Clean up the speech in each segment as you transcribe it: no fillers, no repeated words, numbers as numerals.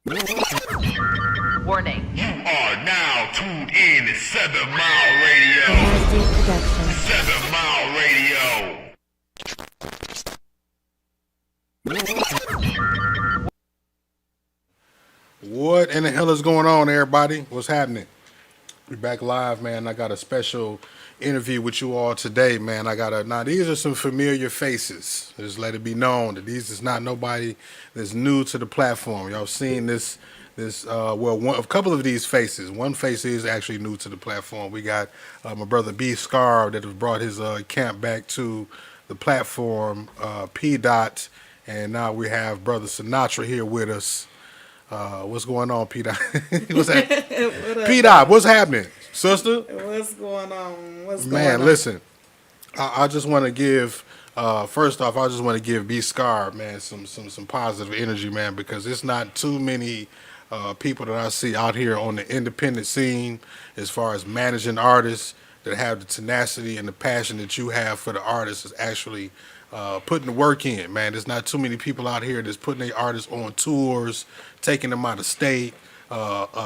Warning. You are now tuned in to 7 Mile Radio. Production. 7 Mile Radio. What in the hell is going on, everybody? What's happening? We're back live, man. I got a special interview with you all today, man. Now these are some familiar faces. Just let it be known that these is not nobody that's new to the platform. Y'all seen a couple of these faces. One face is actually new to the platform. We got my brother B Scar that has brought his camp back to the platform, P-Dot, and now we have brother Snatra here with us. What's going on, P-Dot? What's that? What up, P-Dot, what's happening, sister? What's going on? Man, listen, I just want to give, first off, I just want to give B Scar, man, some positive energy, man, because it's not too many people that I see out here on the independent scene as far as managing artists that have the tenacity and the passion that you have for the artists is actually putting the work in, man. There's not too many people out here that's putting their artists on tours, taking them out of state,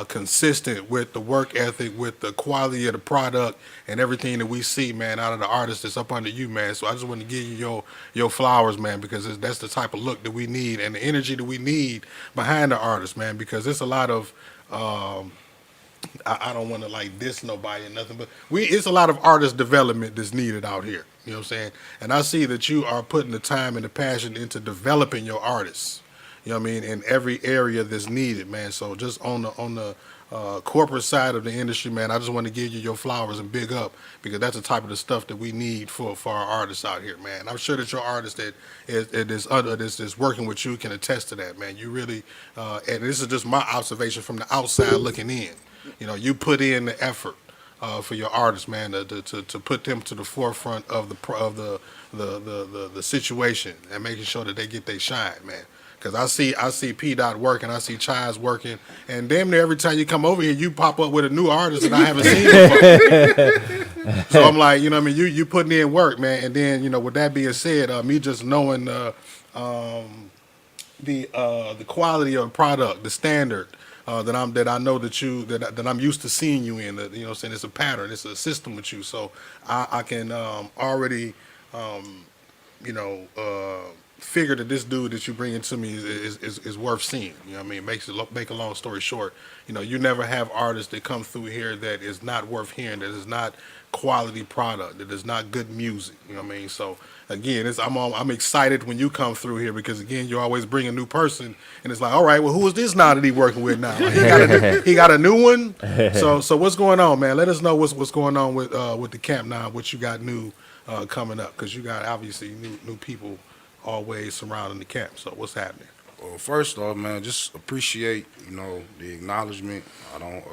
consistent with the work ethic, with the quality of the product and everything that we see, man, out of the artists that's up under you, man. So I just want to give you your flowers, man, because that's the type of look that we need and the energy that we need behind the artists, man, because it's a lot of I don't want to like diss nobody or nothing, but it's a lot of artist development that's needed out here. You know what I'm saying? And I see that you are putting the time and the passion into developing your artists. You know what I mean? In every area that's needed, man. So just on the corporate side of the industry, man, I just want to give you your flowers and big up because that's the type of the stuff that we need for our artists out here, man. I'm sure that your artist that is working with you can attest to that, man. You really, and this is just my observation from the outside looking in. You know, you put in the effort for your artists, man, to put them to the forefront of the situation and making sure that they get their shine, man. Because I see P-Dot working, I see Chaz working, and damn near every time you come over here, you pop up with a new artist that I haven't seen before. So I'm like, you know what I mean, you putting in work, man. And then, you know, with that being said, me just knowing the quality of the product, the standard. That I know that I'm used to seeing you in. You know what I'm saying? It's a pattern. It's a system with you. So I can already, figure that this dude that you bring into me is worth seeing. You know what I mean? Make a long story short. You know, you never have artists that come through here that is not worth hearing, that is not quality product, that is not good music. You know what I mean? So again, I'm excited when you come through here because again, you always bring a new person, and it's like, all right, well, who is this now that he working with now? Like, he got a new one. So what's going on, man? Let us know what's going on with the camp now. What you got new coming up? Because you got obviously new people always surrounding the camp. So what's happening? Well, first off, man, just appreciate, the acknowledgement. I don't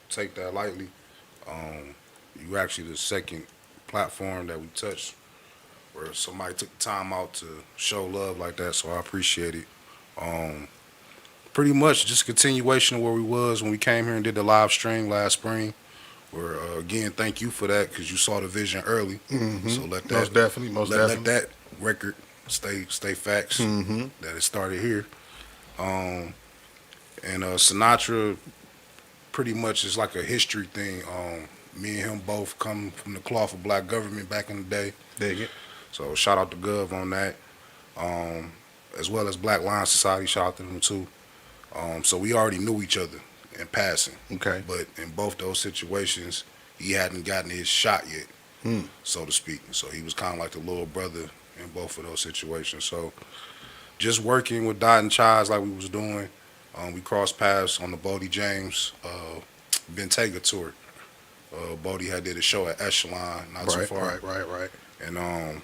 take that lightly. You actually the second platform that we touched where somebody took the time out to show love like that, so I appreciate it. Pretty much just a continuation of where we was when we came here and did the live stream last spring. Where again, thank you for that because you saw the vision early. Mm-hmm. So let that record stay facts that it started here. And Sinatra pretty much is like a history thing. Me and him both come from the cloth of black government back in the day. Dig it. So shout out to Gov on that. As well as Black Lion Society, shout out to them too. So we already knew each other in passing. Okay. But in both those situations, he hadn't gotten his shot yet, so to speak. So he was kind of like the little brother in both of those situations. So just working with Dot and Chaz like we was doing. We crossed paths on the Bodie James Bentayga tour. Bodie had did a show at Echelon not too far. Right. And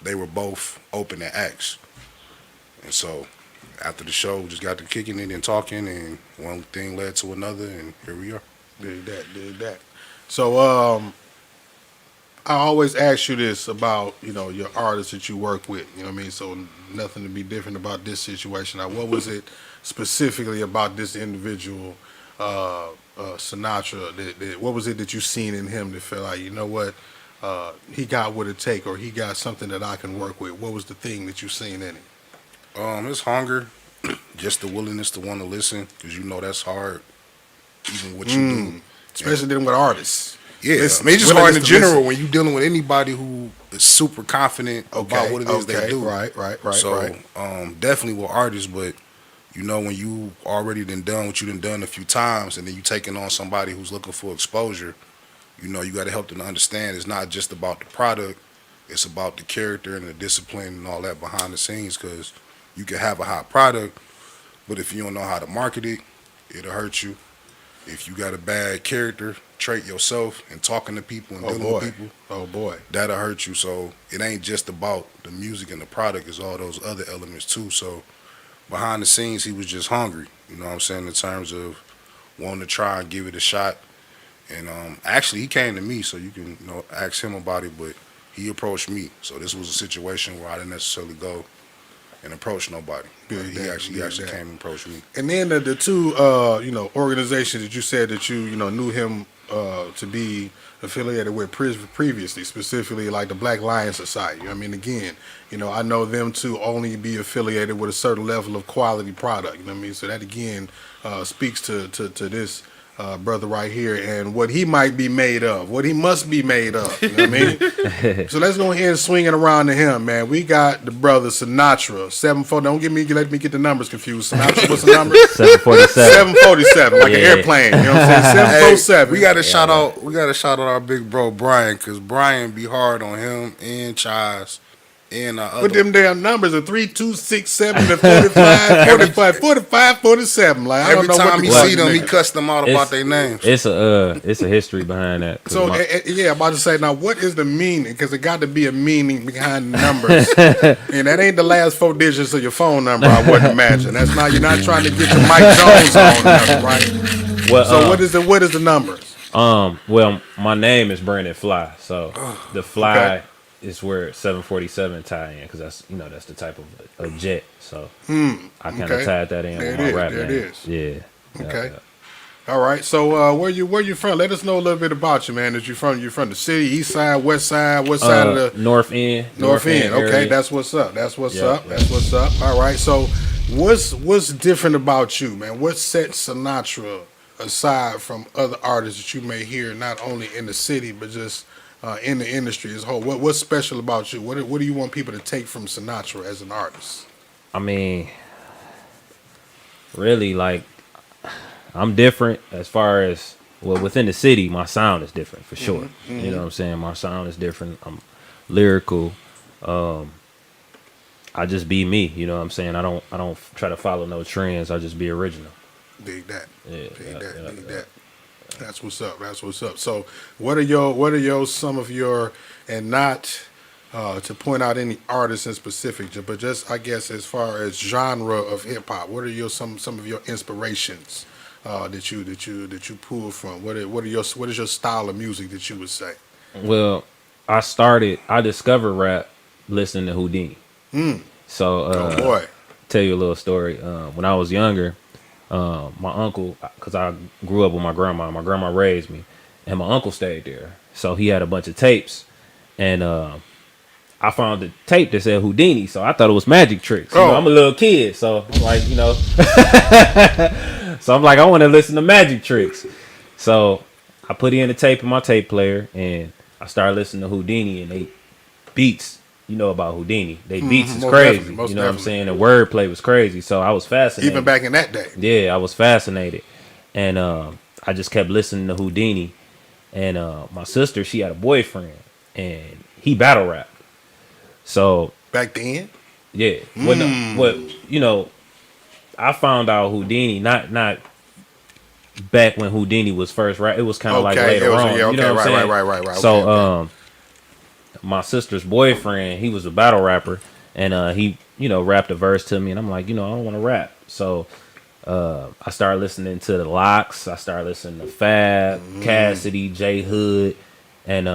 they were both open to acts. And so after the show, we just got to kicking it and talking, and one thing led to another, and here we are. Did that. So I always ask you this about, your artists that you work with, you know what I mean? So nothing to be different about this situation. Now, what was it specifically about this individual, Sinatra, what was it that you seen in him that felt like, you know what, he got what it take, or he got something that I can work with? What was the thing that you seen in him? His hunger just the willingness to want to listen, because you know that's hard, even what you do. Especially dealing with artists. Yeah, Listen, I mean, it's just willingness hard in to general listen. when you're dealing with anybody who is super confident about what it is they do. Right. So, definitely with artists, but you know, when you already done what you done a few times, and then you taking on somebody who's looking for exposure, you know, you got to help them to understand it's not just about the product, it's about the character and the discipline and all that behind the scenes, because you can have a hot product, but if you don't know how to market it, it'll hurt you. If you got a bad character trait yourself and talking to people and dealing with people, that'll hurt you. So it ain't just about the music and the product, it's all those other elements too. So behind the scenes, he was just hungry, you know what I'm saying, in terms of wanting to try and give it a shot. And actually, he came to me, so you can ask him about it, but he approached me. So this was a situation where I didn't necessarily go and approach nobody. He actually came and approached me. And then the two organizations that you said that you knew him to be affiliated with previously, specifically like the Black Lion Society. I mean, again, I know them to only be affiliated with a certain level of quality product. You know what I mean? So that again speaks to this brother right here and what he might be made of, what he must be made of. You know what I mean? So let's go ahead and swing it around to him, man. We got the brother Snatra, 74. Don't let me get the numbers confused. Snatra, what's the number? 747. 747, like an airplane. You know what I'm saying? 747. We got to shout out. We got to shout out our big bro Brian, because Brian be hard on him and Chaz. And but them damn numbers are 3, 2, 6, 7 to 45, 45, 47. Like, I don't know every time what he see them, he cuss them out about their names. It's a history behind that. So I'm about to say, now what is the meaning? Because it got to be a meaning behind the numbers, and that ain't the last 4 digits of your phone number. I wouldn't imagine. That's not, you're not trying to get your Mike Jones on, nothing, right? Well, so what is the numbers? Well, my name is Brandon Fly, so the Fly. Is where 747 tie in, because that's the type of a jet. So I kind of tied that in with my rap name. There it is. Yeah. Okay. All right. So where you from? Let us know a little bit about you, man. You from the city, east side, west side, what side of the North End? North End. Okay, area. that's what's up. That's what's up. All right. So what's different about you, man? What sets Snatra aside from other artists that you may hear not only in the city but just in the industry as a whole? What's special about you? What do you want people to take from Snatra as an artist? I mean, really, like, I'm different as far as, well, within the city, my sound is different for sure. Mm-hmm. You know what I'm saying? My sound is different. I'm lyrical. I just be me. You know what I'm saying? I don't try to follow no trends. I just be original. Dig that. Yeah, dig that. That's what's up. So, what are some of your, and not to point out any artists in specific, but just, I guess, as far as genre of hip hop, what are some of your inspirations that you pull from? What is your style of music that you would say? Well, I discovered rap listening to Houdini. So, tell you a little story. When I was younger, my uncle, because I grew up with my grandma raised me, and my uncle stayed there. So he had a bunch of tapes, and I found the tape that said Houdini, so I thought it was magic tricks. You know, I'm a little kid, so like, so I'm like, I want to listen to magic tricks. So I put in the tape in my tape player, and I started listening to Houdini, and they beats. You know about Houdini. They beats is crazy. You know what I'm saying? The wordplay was crazy. So I was fascinated. Even back in that day. Yeah, I was fascinated. And I just kept listening to Houdini. And my sister, she had a boyfriend. And he battle rapped. So. Back then? Yeah. I found out Houdini, not back when Houdini was first rap. It was kind of like later on. Yeah, you know what I'm saying? Right. So, my sister's boyfriend, he was a battle rapper, and he, rapped a verse to me, and I'm like, I don't want to rap. So I started listening to the Locks. I started listening to Fab, Cassidy, J Hood, and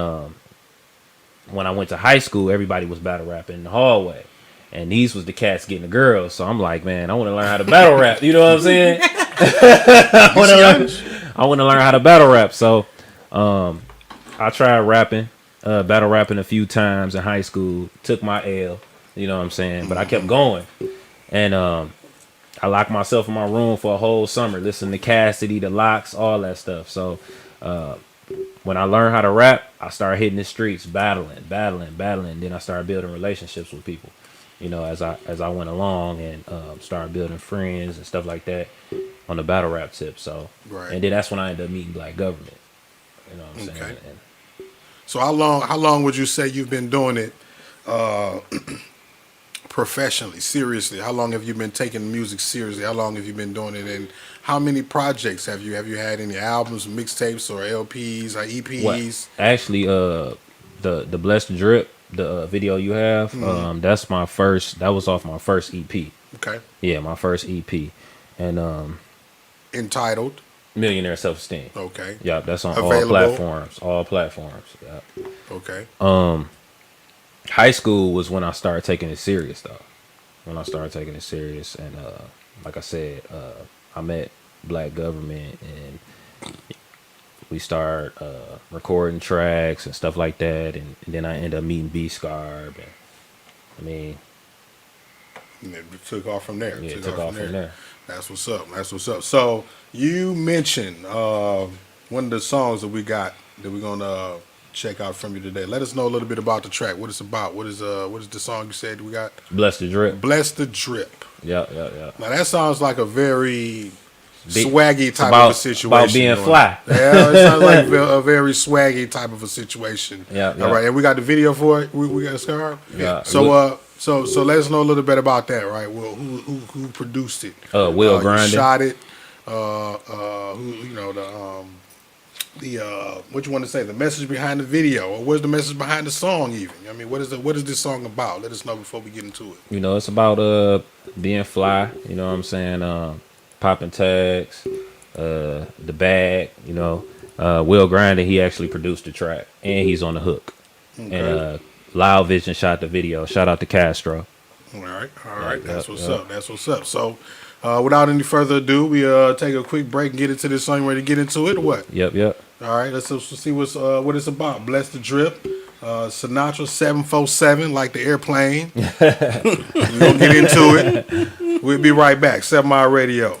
when I went to high school, everybody was battle rapping in the hallway, and these was the cats getting the girls. So I'm like, man, I want to learn how to battle rap. You know what I'm saying? I want to learn how to battle rap. So I tried rapping. Battle rapping a few times in high school, took my L, you know what I'm saying? But I kept going. And I I locked myself in my room for a whole summer, listening to Cassidy, the Locks, all that stuff. So when I learned how to rap, I started hitting the streets, battling. Then I started building relationships with people, as I went along, and started building friends and stuff like that on the battle rap tip. So, Right. and then that's when I ended up meeting Black Government. You know what I'm saying? Okay. And So how long would you say you've been doing it professionally, seriously? How long have you been taking music seriously? How long have you been doing it? And how many projects have you had? Any albums, mixtapes, or LPs, or EPs? what? Actually, the Blessed Drip, the video you have, that's my first. That was off my first EP. Okay. Yeah, my first EP, and Entitled. Millionaire Self Esteem. Okay. Yeah, that's on Available. all platforms. Yeah. Okay. High school was when I started taking it serious, though. When I started taking it serious, and like I said, I met Black Government, and we started recording tracks and stuff like that, and then I ended up meeting B Scarb, and I mean, And it took off from there. yeah, it took off from there. That's what's up. That's what's up. So you mentioned one of the songs that we got that we're gonna check out from you today. Let us know a little bit about the track. What it's about. What is the song you said we got? Bless the Drip. Bless the Drip. Yeah. Now that sounds like a very Big- swaggy type about- of a situation. about being going fly. on. Yeah, it sounds like a very swaggy type of a situation. Yeah. All right, and we got the video for it. We got a scar. Yeah. So let us know a little bit about that, right? Well, who produced it? Will You Grinding. shot it. What you want to say? The message behind the video, or what's the message behind the song? Even, I mean, what is this song about? Let us know before we get into it. It's about being fly. You know what I'm saying? Popping tags, the bag. Will Grinding, he actually produced the track, and he's on the hook. Okay. And Loud Vision shot the video. Shout out to Castro. All right. That's what's yeah. up. That's what's up. So, without any further ado, we take a quick break and get into this song. Ready to get into it or what? Yep. All right. Let's see what it's about. Bless the Drip. Sinatra 747, like the airplane. We're gonna get into it. We'll be right back. 7 Mile Radio.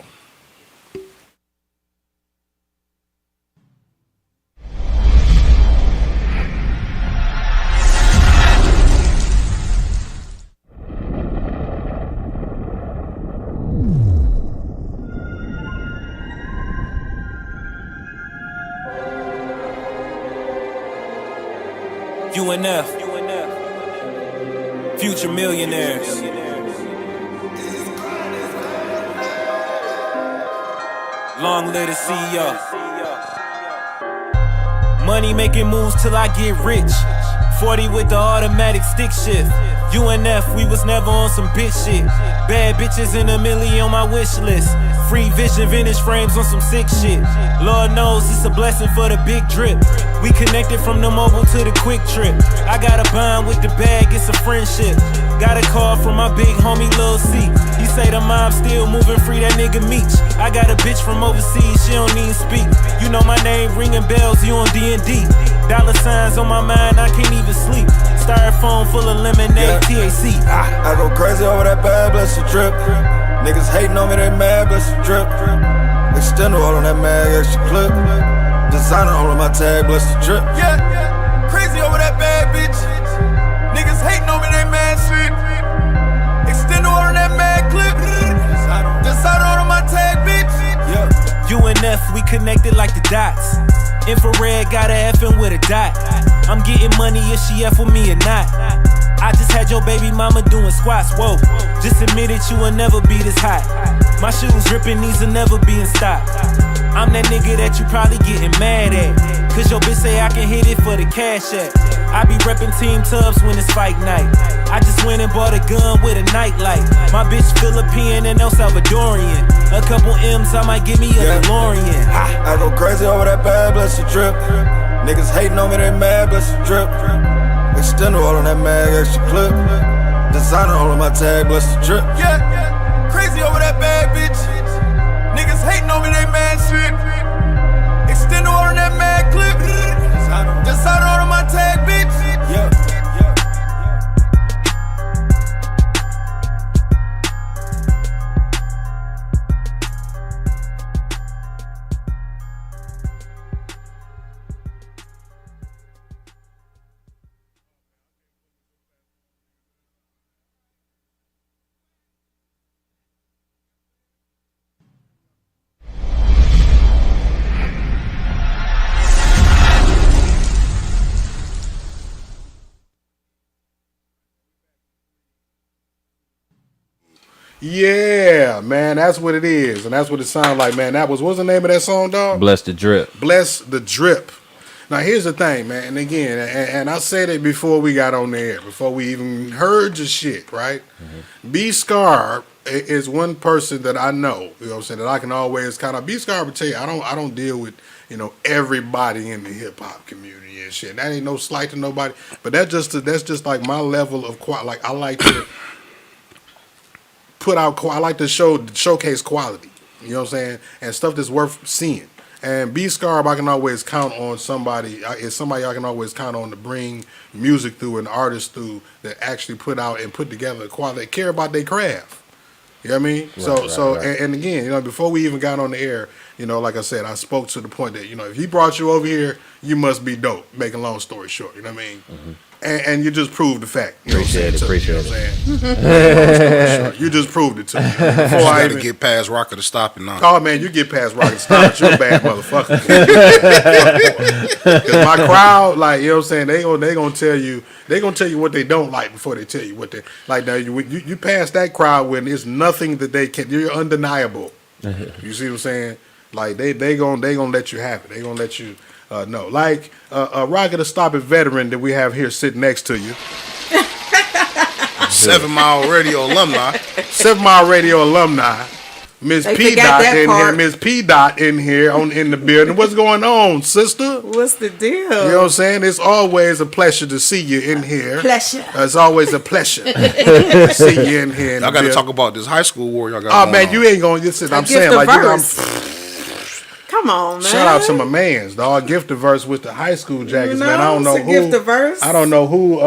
UNF, future millionaires. Long live the CEO. Money making moves till I get rich. 40 with the automatic stick shift. UNF, we was never on some bitch shit. Bad bitches in a million on my wish list. Free vision, vintage frames on some sick shit. Lord knows it's a blessing for the big drip. We connected from the mobile to the quick trip. I got a bond with the bag, it's a friendship. Got a call from my big homie Lil C. He say the mob still moving, free that nigga Meech. I got a bitch from overseas, she don't even speak. You know my name ringing bells, you on D&D. Dollar signs on my mind, I can't even sleep. Styrofoam full of lemonade, TAC. I go crazy over that bad, bless the drip. Niggas hating on me, they mad, bless the drip. Extender all on that mag, extra clip. Designer all on my tag, bless the drip. Yeah, crazy over that bad bitch. Niggas hating on me, they mad shit. Extender all on that mag clip. Designer all on my tag, bitch. Yeah. UNF, we connected like the dots. Infrared got a F'ing with a dot. I'm getting money if she F with me or not. I just had your baby mama doing squats, whoa. Just admit it, you will never be this hot. My shoes ripping, these will never be in stock. I'm that nigga that you probably getting mad at. Cause your bitch say I can hit it for the cash app. I be reppin' Team Tubbs when it's fight night. I just went and bought a gun with a nightlight. My bitch Philippine and El Salvadorian. A couple M's, I might give me a DeLorean. I go crazy over that bad, bless the drip. Niggas hating on me, they mad, bless the drip. Extender all on that mag, extra clip. Designer all on my tag, bless the drip. Yeah, crazy over that bad bitch. Niggas hating on me, they mad shit. Extender all on that mag clip. Designer all on my tag, bitch. Yeah. Yeah, man, that's what it is, and that's what it sounds like, man. That was what's the name of that song, dog? Bless the drip. Bless the Drip. Now here's the thing, man, and again, and I said it before we got on the air, before we even heard your shit, right? B Scar is one person that I know, you know what I'm saying, that I can always kind of. B Scar would tell you, I don't deal with, you know, everybody in the hip hop community and shit. That ain't no slight to nobody, but that's just like my level of like I like to put out. I like to showcase quality. You know what I'm saying, and stuff that's worth seeing. And B Scarb, I can always count on somebody. Is somebody I can always count on to bring music through and artists through that actually put out and put together quality. They care about their craft. You know what I mean? Right. And again, you know, before we even got on the air, you know, like I said, I spoke to the point that, you know, if he brought you over here, you must be dope. Make a long story short, you know what I mean? And you just proved the fact. You Appreciate it. know what I'm saying? You just proved it to me. Before You I got even, to get past Rocker to stop it now. oh man, you get past Rocket Stars, you're a bad motherfucker. Because my crowd, like, you know what I'm saying, they gonna tell you what they don't like before they tell you what they like. Now you pass that crowd when there's nothing that they can. You're undeniable. You see what I'm saying? Like they gonna let you have it. They gonna let you know. Like Rocket to Stop It veteran that we have here sitting next to you. 7 Mile Radio alumni. 7 Mile Radio alumni, Miss They P forgot Dot that in here, part. Miss P Dot in here in the building. What's going on, sister? What's the deal? You know what I'm saying? It's always a pleasure to see you in here. Pleasure. It's always a pleasure to see you in here. Y'all got to talk about this high school war y'all got Oh going man, on. you ain't gonna listen. I'm gift saying of like you know, verse. Come on, man. shout out to my man's dog. Gift of verse with the high school jackets, You man. I don't know it's a who. gift of verse. I don't know who.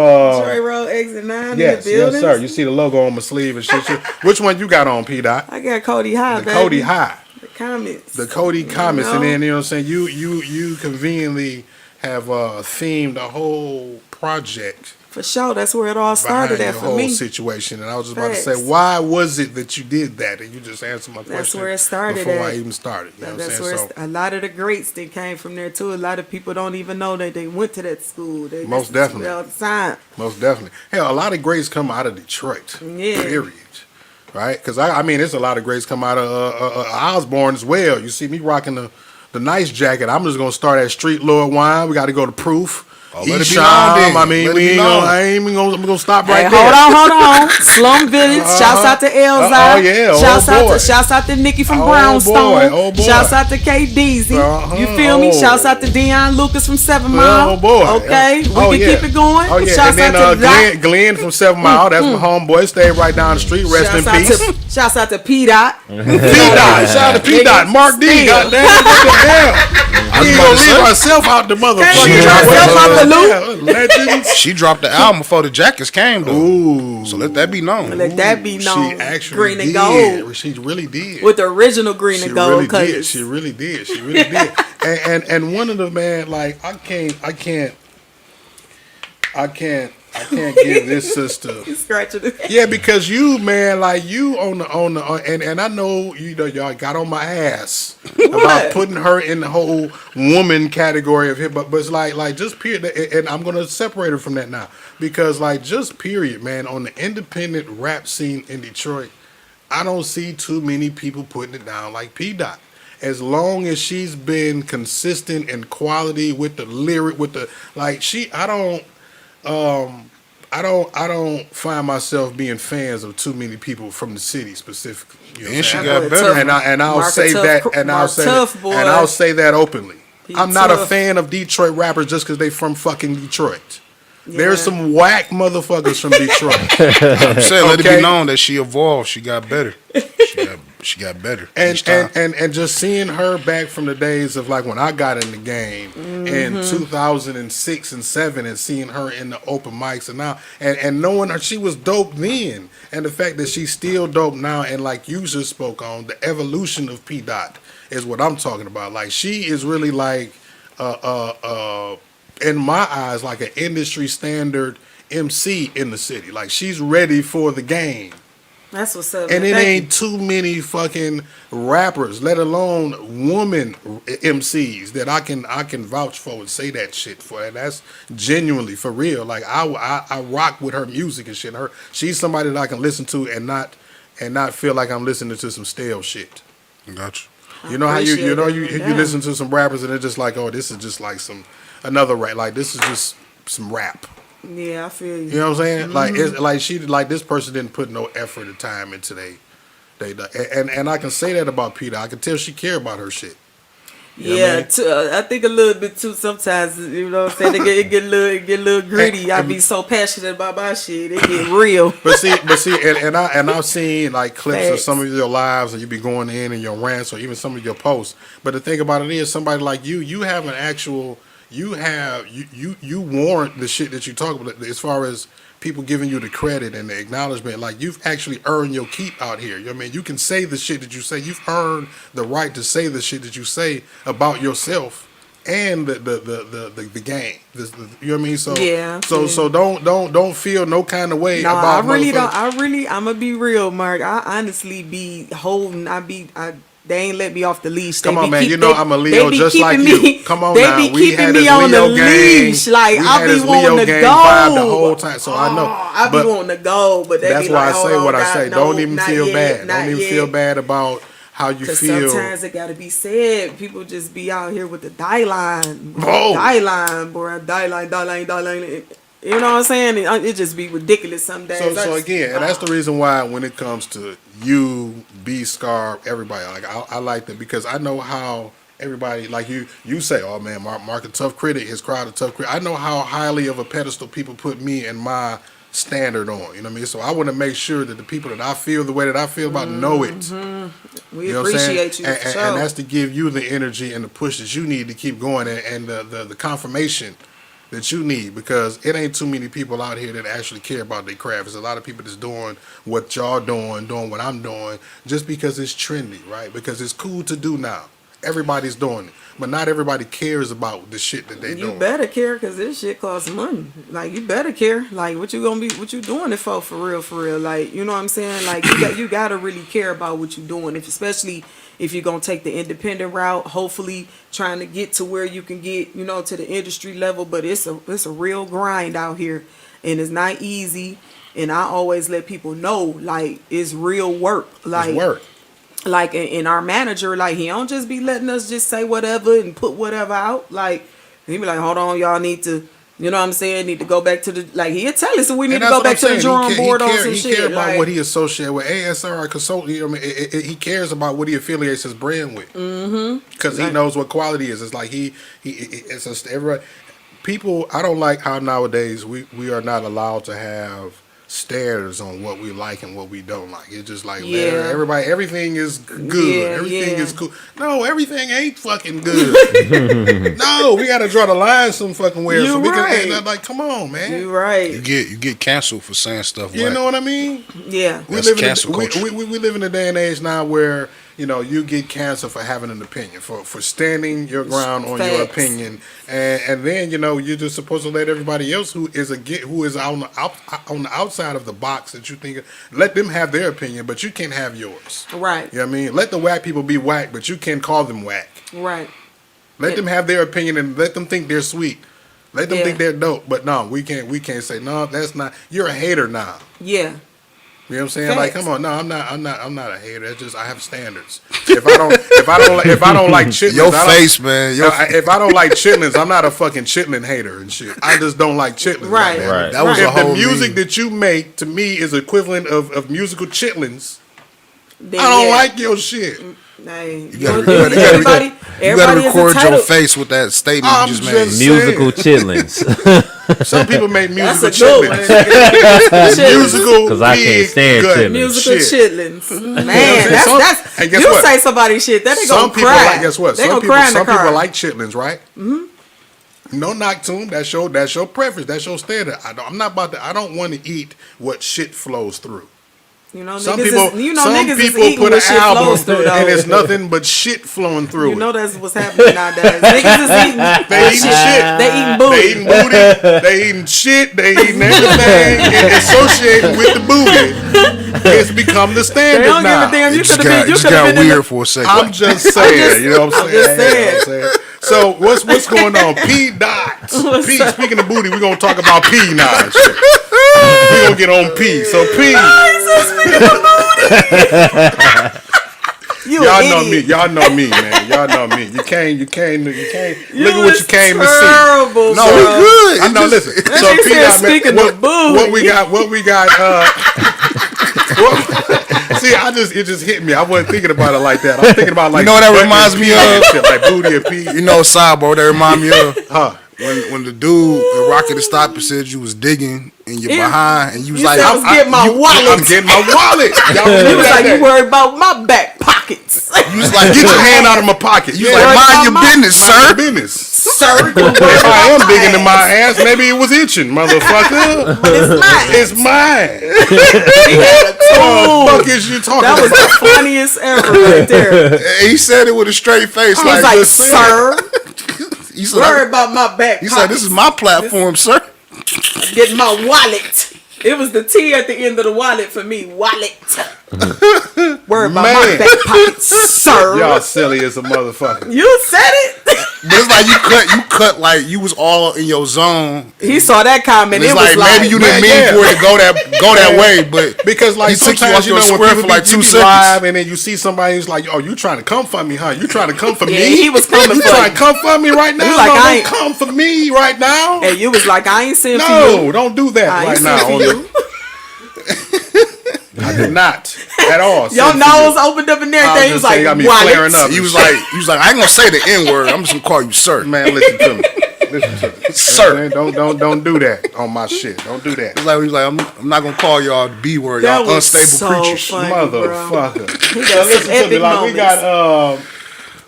Trey Road Exit 9 Yes, in the building. yes, sir. You see the logo on my sleeve and shit. Which one you got on, P Dot? I got Cody High, The baby. Cody High. The comments. The Cody comments, know? and then you know what I'm saying. You conveniently have themed a whole project For sure, that's where it all started behind at your for whole me. situation, and I was just about to Facts. say, why was it that you did that? And you just answered my question. That's where it started before at. I even started. You know what I'm That's saying? where a lot of the greats that came from there too. A lot of people don't even know that they went to that school. They Most listen to it definitely. all the time. Most definitely. Hell, a lot of greats come out of Detroit. Yeah. Period. Right? Because I mean, there's a lot of greats come out of Osborne as well. You see me rocking the nice jacket. I'm just gonna start at Street Lord Wine. We got to go to Proof. Oh, let it be Esham. known then. I mean, Let it we be ain't known. gonna. I ain't even gonna. I'm gonna stop Hey, right there. hold on. Slum Village. Shouts out to Elzai. Oh, yeah. Oh, boy. Shouts out to Nikki from Oh, Brownstone. boy. Oh, boy. Shouts out to K Deezy. You feel me? Oh. Shouts out to Deion Lucas from 7 Mile. Oh boy! Okay, we Oh, can yeah. keep it going. Oh yeah, Shouts and then out to Doc. Glenn from 7 Mile. That's my homeboy. Stay right down the street. Rest in peace. Shouts out to P-Dot. P Dot, shout out to P Dot, Mark D. Still. Goddamn, what the hell? We ain't gonna leave herself out the motherfucker. leave herself out the loop. Legends. She dropped the album before the jackets came, though. Ooh, So let that be known. Let that be known. she actually Green and did. gold. She really did. With the original green She and gold really colors. did. She really did. She really did. And one of the man, like I can't give this sister. Scratching it. Yeah, because you, man, like you on the and I know y'all got on my ass about putting her in the whole woman category of hip hop, but it's like just period, and I'm gonna separate her from that now because like just period, man, on the independent rap scene in Detroit, I don't see too many people putting it down like P Dot. As long as she's been consistent and quality with the lyric, with the like, I don't find myself being fans of too many people from the city specifically. You know what And she I'm got saying? better. And I'll Mark a say tough that, cr- and I'll Mark say tough, that, boy. and I'll say that openly. He I'm not a tough. fan of Detroit rappers just because they from fucking Detroit. There's Yeah. some whack motherfuckers from Detroit. I'm saying, let it Okay. be known that she evolved. She got better. She got better. each time. and just seeing her back from the days of like when I got in the game in 2006 and 7 and seeing her in the open mics and now and knowing her, she was dope then, and the fact that she's still dope now, and like you just spoke on, the evolution of P Dot is what I'm talking about. Like she is really like in my eyes like an industry standard MC in the city. Like she's ready for the game. That's what's up. And man. it Thank ain't too many fucking rappers, let alone woman MCs that I can vouch for and say that shit for. And that's genuinely for real. Like I rock with her music and shit. She's somebody that I can listen to and and not feel like I'm listening to some stale shit. Got you. You know how you Yeah. listen to some rappers and they're just like, oh, this is just like another rap. Like this is just some rap. Yeah, I feel you. You know what I'm saying? Like it's like this person didn't put no effort or time into and I can say that about P-Dot. I can tell she care about her shit. You know what I mean? I think a little bit too sometimes. You know what I'm saying? It get a little gritty. I be so passionate about my shit. It get real. But see, and I've seen like clips of Facts. some of your lives, and you be going in your rants or even some of your posts. But the thing about it is, somebody like you have an actual, you warrant the shit that you talk about as far as people giving you the credit and the acknowledgement. Like you've actually earned your keep out here. You know what I mean? You can say the shit that you say. You've earned the right to say the shit that you say about yourself and the game. You know what I mean? So Yeah. So don't feel no kind of way No, about I really motherfuckers. don't. I'm gonna be real, Mark. I honestly be holding. They ain't let me off the leash. Come on, man. You know I'm a Leo just like keeping you. me, Come on they now. be We keeping had me this on Leo the gang. leash. Like We I had be this wanting Leo to gang go vibe the whole time. So I know. I be But wanting to go, but they that's be why like, I say hold what on, I God, say. no, Don't even not feel yet, bad. not Don't even yet. feel bad about how you Because feel. sometimes it gotta be said. People just be out here with the die line. Whoa. Die line, boy. Die line. You know what I'm saying? It just be ridiculous some days. So again, and that's the reason why when it comes to you, B Scar, everybody, like I like that because I know how everybody, like you say, oh man, Mark a tough critic, his crowd a tough critic. I know how highly of a pedestal people put me and my standard on. You know what I mean? So I want to make sure that the people that I feel the way that I feel about know it. we You know what I'm saying? appreciate you for sure. And that's to give you the energy and the push that you need to keep going and the confirmation that you need because it ain't too many people out here that actually care about their craft. There's a lot of people that's doing what y'all doing what I'm doing just because it's trendy, right? Because it's cool to do now. Everybody's doing it. But not everybody cares about the shit that they You doing. better care because this shit costs money. Like you better care. Like what you doing it for real. Like you know what I'm saying? Like you gotta really care about what you doing. Especially if you're gonna take the independent route, hopefully trying to get to where you can get, to the industry level. But it's a real grind out here, and it's not easy. And I always let people know like it's real work. Like It's work. Like in our manager, like he don't just be letting us just say whatever and put whatever out. Like he be like, hold on, y'all need to, you know what I'm saying? Need to go back to the like he'll tell us we need to go back to the drawing board on some shit. He care about like, what he associated with. ASR consultant. I mean, he cares about what he affiliates his brand with. Because he knows what quality is. It's like it's just everybody. People, I don't like how nowadays we are not allowed to have standards on what we like and what we don't like. It's just like everybody, everything is good. Everything is cool. No, everything ain't fucking good. No, we gotta draw the line some fucking where. So we can like, come on, man. You right. You get canceled for saying stuff. You know what I mean? Yeah. That's cancel culture. We live in a day and age now where you get canceled for having an opinion, for standing your ground on your opinion, and then you're just supposed to let everybody else who is on the outside of the box that you think, let them have their opinion, but you can't have yours. Right. You know what I mean? Let the whack people be whack, but you can't call them whack. Right. Let them have their opinion and let them think they're sweet. Let them think they're dope. But no, we can't say no. That's not. You're a hater now. Yeah. You know what I'm saying? Facts. Like, come on, no, I'm not a hater. It's just I have standards. If I don't like chitlins, Your face, man. If I don't like chitlins, I'm not a fucking chitlin hater and shit. I just don't like chitlins. Right. Like that. Right. That was If a whole the music meme. that you make to me is equivalent of musical chitlins, Then, I don't like your shit. Hey, You gotta everybody is record your entitled. face with that statement I'm you just just made. Musical chitlins. Some people make That's musical a good one. chitlins. Chitlins. Musical, 'Cause I can't big stand gut chitlins. Musical shit. chitlins. Man, Some- that's and guess you what? say somebody's shit, then they Some gonna people cry. like, guess what? They Some gonna people, cry in the some car. people like chitlins, right? Mm-hmm. No knock to them. That's your preference. That's your standard. I'm not about to. I don't want to eat what shit flows through. Some people, niggas is people eating put what an shit album flows through, though. and it's nothing but shit flowing through You know it. that's what's happening nowadays. Niggas is eating. They eating shit. They eating booty. They eating booty. They eating shit. They eating everything and associating with the booty. It's become the They standard don't now. give a damn. You It could just have been. You could got have been. weird for a second. I'm just saying. You know what I'm saying? just You know what I'm saying? So what's going on? P-Dot. P. Speaking of booty, we're gonna talk about P now. And shit. We're gonna get on P. So P. Y'all know me. Y'all know me, man. Y'all know me. You can't. Look at what you came to see. Terrible, No, we good. I know. Listen. So He said, P-Dot, speaking man, of boo. what we got? See, it just hit me. I wasn't thinking about it like that. I'm thinking about like. You know what that reminds me of? Shit, like booty and pee. You know, sidebar that remind me of Huh? when the dude at Rocket the Stopper said you was digging in your Yeah. behind, and you was You like, said I was getting my wallet. I'm getting my wallet. Y'all He remember was that like, day? you worried about my back pockets. you was like, Get your hand out of my pocket. You was like, mind your business, Mind your sir. business. Sir, If I am digging in my ass, maybe it was itching, motherfucker. it's mine. It's mine. Ooh, What the fuck is you talking that was about? the funniest ever right there. He said it with a straight face, He was like, just saying. sir, He said, worried about my back he pockets. said, this is my platform, sir. Getting my wallet. It was the T at the end of the wallet for me. Wallet. Worried about my Man. back pockets, sir. Y'all silly as a motherfucker. You said it. But it's like you cut like you was all in your zone. He saw that comment. It's It was like like, maybe you man, didn't mean yeah. for it to go that way, but Because like he took you sometimes off your when square people for like you 2 be seconds. live and then you see somebody who's like, "Oh, you trying to come for me, huh? You trying to come for Yeah, me? he was coming You for trying you. to come for me right now? was like, no, I don't ain't- come for me right now. and you was like, I ain't sent for No, you. don't do that I ain't right sent now. for you. I did not at all. Your send for you. nose opened up and I everything. was He was just saying, got like, me wallet. flaring up. he was like, I ain't gonna say the N word. I'm just gonna call you sir. Man, listen to me. Listen to me. Sir. Don't do that on my shit. Don't do that. He was like, I'm not gonna call y'all the B word. That Y'all was unstable so creatures. funny. Motherfucker. He Now got listen some to me. epic Like moments. we got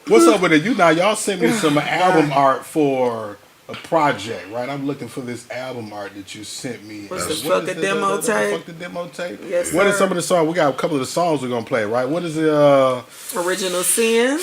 what's up with it? Y'all sent me some album art for a project, right? I'm looking for this album art that you sent me. What's the What fuck is a demo tape? Fuck the demo tape? Yes, What is sir. some of the songs? We got a couple of the songs we're gonna play, right? What is the Original Sin.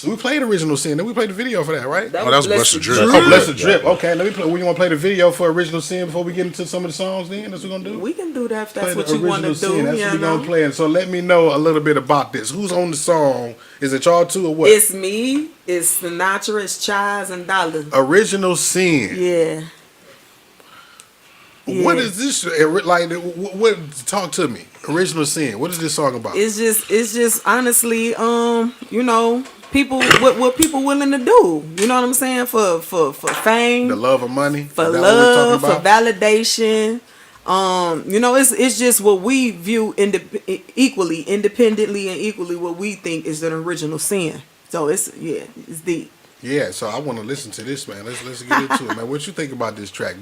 we played Original Sin, then we played the video for that, right? That Oh, that was Bless the Drip. Oh, Bless the Drip. Okay, let me play. We want to play the video for Original Sin before we get into some of the songs. Then that's what we're gonna do. We can do that if Play that's what the you want to Original do. Sin. That's You what we're know? gonna play. And so let me know a little bit about this. Who's on the song? Is it y'all two or what? It's me, it's Snatra, it's Chaz, and Dollar. Original Sin. Yeah. What Yeah. is this like? What? Talk to me. Original Sin. What is this song about? It's just honestly, you know, people what people willing to do. You know what I'm saying? For fame, The love of money. for Is that what we're love, for talking about? validation. You know, it's just what we view equally, independently, and equally what we think is an original sin. So it's deep. Yeah. So I want to listen to this, man. Let's get into it, man. What you think about this track,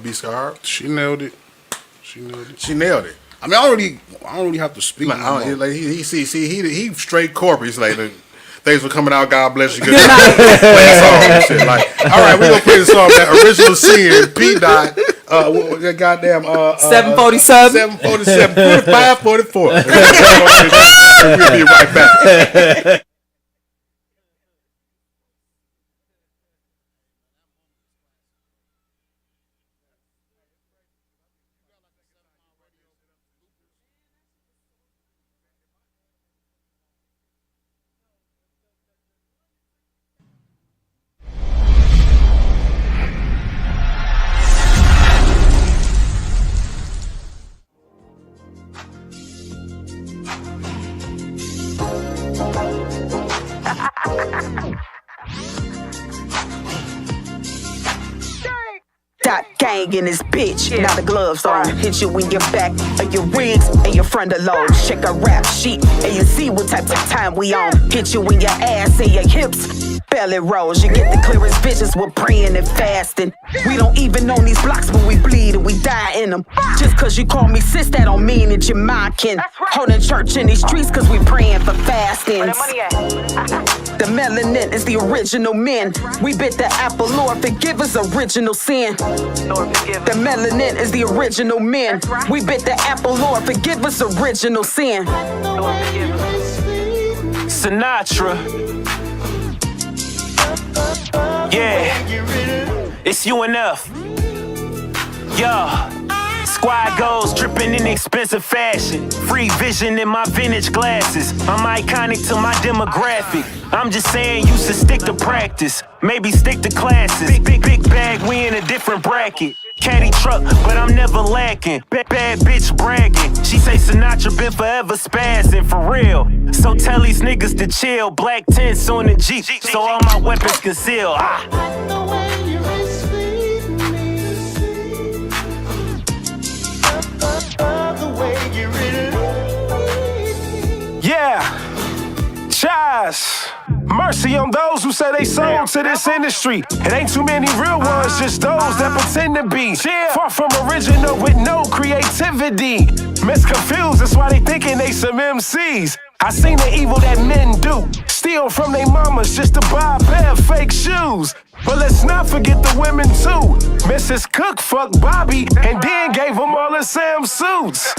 B Scar? She nailed it. She nailed it. I mean, I don't really have to speak. Like, no more. like he straight corporate. He's like, thanks for coming out. God bless you. Good Good night. night. Play a song and shit. Like, all right, we're gonna play the song. That Original Sin, P-Dot. That goddamn 747. 747, 45, 44. We'll be right back. Dot gang in this bitch, now the gloves on. Hit you in your back, or your ribs, and your front alone. Check a rap sheet, and you see what type of time we on. Hit you in your ass and your hips, belly rolls. You get the clearest visions, we're praying and fasting. We don't even own these blocks, but we bleed and we die in them. Just cause you call me sis, that don't mean that you're mocking. Holding church in these streets, cause we praying for fastings. The melanin is the original men. We bit the apple, Lord, forgive us original sin. The melanin is the original men. We bit the apple, Lord, forgive us original sin. Sinatra. Yeah, it's UNF. Yeah, it's squad goes, dripping in expensive fashion. Free vision in my vintage glasses. I'm iconic to my demographic. I'm just saying you should stick to practice. Maybe stick to classes. Big bag, we in a different bracket. Caddy truck, but I'm never lacking. Bad bitch bragging. She say Sinatra been forever spazzing, for real. So tell these niggas to chill. Black tents on the Jeep, so all my weapons conceal. Yeah, Chaz. Mercy on those who say they sold to this industry. It ain't too many real ones, just those that pretend to be. Far from original with no creativity. Misconfused, that's why they thinking they some MCs. I seen the evil that men do. Steal from their mamas just to buy a pair of fake shoes. But let's not forget the women too. Mrs. Cook fucked Bobby and then gave them all the Sam suits.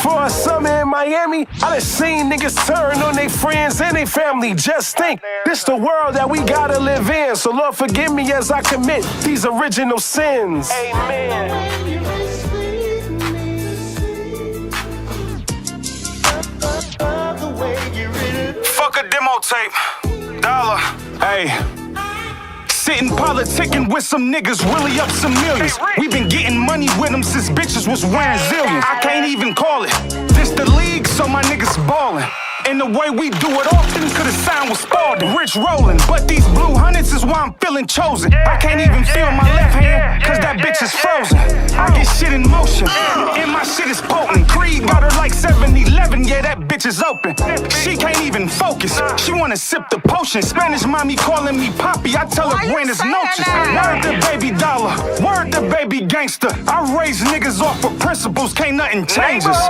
For a summer in Miami, I done seen niggas turn on their friends and their family. Just think, this the world that we gotta live in. So Lord forgive me as I commit these original sins. Amen. Fuck a demo tape, dollar, hey. Sitting politicking with some niggas really up some millions. We been getting money with them since bitches was wearing zillions. I can't even call it. This the league, so my niggas ballin'. And the way we do it often, could've signed with Spalding. Rich rollin', but these blue hundreds is why I'm feeling chosen. I can't even feel my left hand, cause that bitch is frozen. I get shit in motion, and my shit is potent. Creed got her like 7-Eleven, yeah, that bitch is open. She can't even focus, she wanna sip the potion. Spanish mommy calling me Poppy, I tell her buenas noches. Word to baby dollar, word to baby gangster. I raise niggas off of principles, can't nothing change us.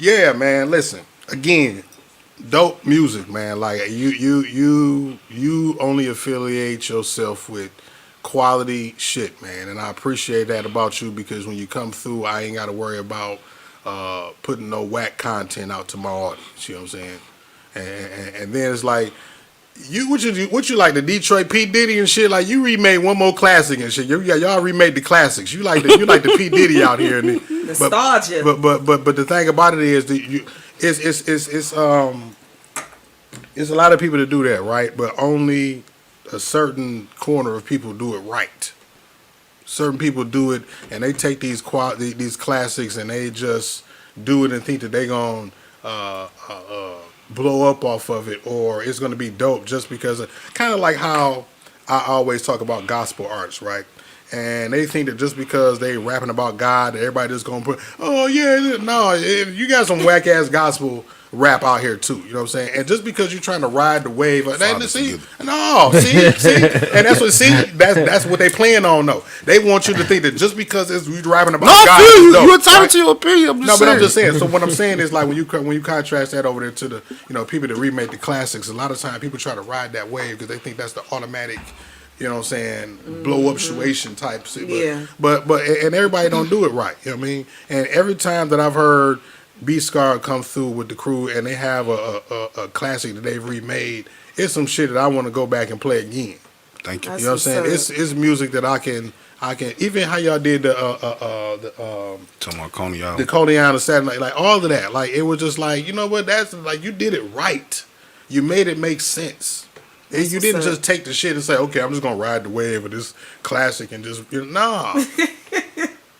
Yeah, man. Listen, again, dope music, man. Like you only affiliate yourself with quality shit, man. And I appreciate that about you because when you come through, I ain't got to worry about putting no whack content out to my audience. You know what I'm saying? And then it's like. What you like the Detroit P Diddy and shit? Like you remade one more classic and shit. Y'all remade the classics. You like the P Diddy out here. And Nostalgia. But the thing about it is that it's a lot of people that do that, right? But only a certain corner of people do it right. Certain people do it and they take these classics and they just do it and think that they gonna blow up off of it or it's going to be dope just because of kind of like how I always talk about gospel artists, right? And they think that just because they rapping about God, that everybody just going to put, oh yeah, no, you got some whack ass gospel rap out here too, you know what I'm saying? And just because you're trying to ride the wave, and that's what they playing on though. They want you to think that just because you're rapping about God, you're entitled to your opinion. But I'm just saying. So what I'm saying is like when you contrast that over there to the people that remake the classics, a lot of times people try to ride that wave because they think that's the automatic. You know what I'm saying? Blow up situation type shit. But and everybody don't do it right. You know what I mean? And every time that I've heard B-Scar come through with the crew and they have a classic that they've remade, it's some shit that I want to go back and play again. Thank you. You know what I'm saying? It's music that I can even how y'all did the Coney Island. The Coney Island Saturday Night, like all of that. Like it was just like, you know what, that's like you did it right. You made it make sense. And you didn't just take the shit and say, okay, I'm just gonna ride the wave of this classic and just nah.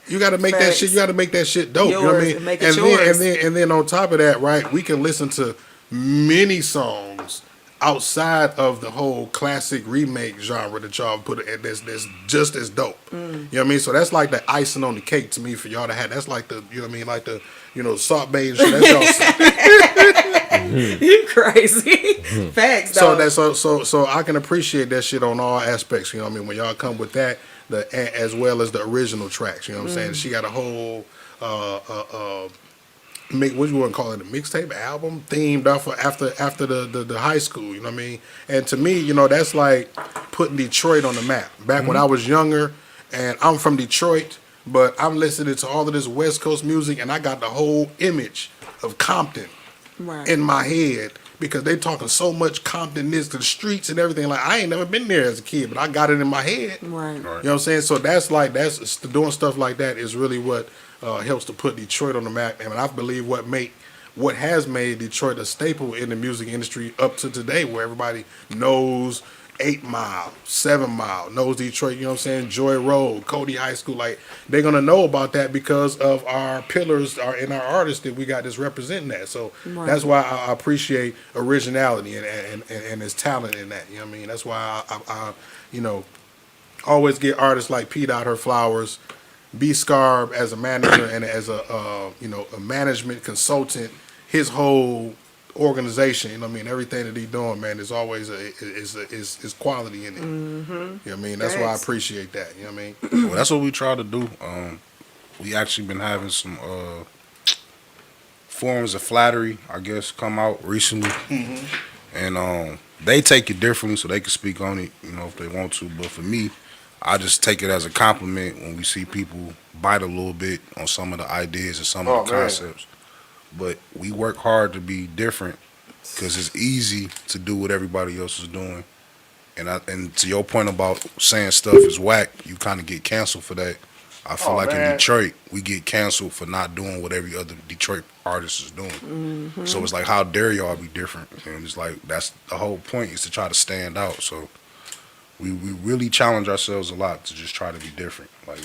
You got to make that shit. You got to make that shit dope. Yours, you know what I mean? make it yours. And then on top of that, right? We can listen to many songs outside of the whole classic remake genre that y'all put in. That's just as dope. You know what I mean? So that's like the icing on the cake to me for y'all to have. That's like the, you know what I mean? Like the, Salt Bay and shit. That's y'all. You crazy. Facts. So I can appreciate that shit on all aspects. You know what I mean? When y'all come with that. As well as the original tracks, you know what I'm saying? She got a whole what you want to call it, a mixtape album themed off of after the high school. You know what I mean? And to me, you know, that's like putting Detroit on the map. Back when I was younger, and I'm from Detroit, but I'm listening to all of this West Coast music, and I got the whole image of Compton in my head because they talking so much Compton this, the streets and everything. Like I ain't never been there as a kid, but I got it in my head. Right. You know what I'm saying? So that's doing stuff like that is really what helps to put Detroit on the map, and I believe what has made Detroit a staple in the music industry up to today, where everybody knows 8 Mile, 7 Mile, knows Detroit, you know what I'm saying, Joy Road, Cody High School, like they're gonna know about that because of our pillars and our artists that we got that's representing that. So that's why I appreciate originality and his talent in that. You know what I mean? That's why I you know, always get artists like P-Dot her flowers, B Scarb as a manager and as a you know, a management consultant, his whole organization, you know what I mean, everything that he's doing, man, there's always is quality in it. You know what I mean? That's why I appreciate that. You know what I mean? Well, that's what we try to do. We actually been having some forms of flattery, I guess, come out recently, and they take it differently, so they can speak on it, you know, if they want to. But for me, I just take it as a compliment when we see people bite a little bit on some of the ideas and some of the concepts. But we work hard to be different because it's easy to do what everybody else is doing. And to your point about saying stuff is whack, you kind of get canceled for that. I feel like in Detroit, we get canceled for not doing what every other Detroit artist is doing. So it's like, how dare y'all be different? And it's like, that's the whole point, is to try to stand out. So we really challenge ourselves a lot to just try to be different. Like,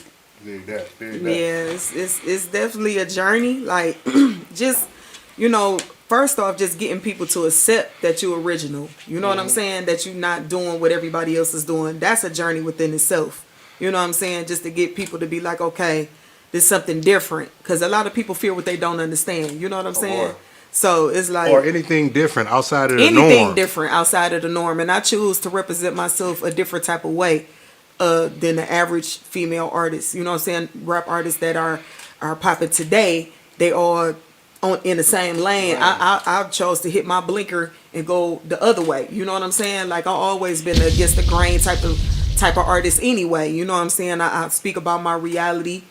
yeah, it's definitely a journey. Like, just, you know, first off, just getting people to accept that you're original. You know what I'm saying? That you're not doing what everybody else is doing. That's a journey within itself. You know what I'm saying? Just to get people to be like, okay, there's something different. Because a lot of people fear what they don't understand. You know what I'm saying? So it's like, or anything different outside of the norm. Anything different outside of the norm. And I choose to represent myself a different type of way than the average female artist. You know what I'm saying? Rap artists that are popping today, they all in the same lane. I chose to hit my blinker and go the other way. You know what I'm saying? Like, I've always been against the grain type of artist anyway. You know what I'm saying? I speak about my reality.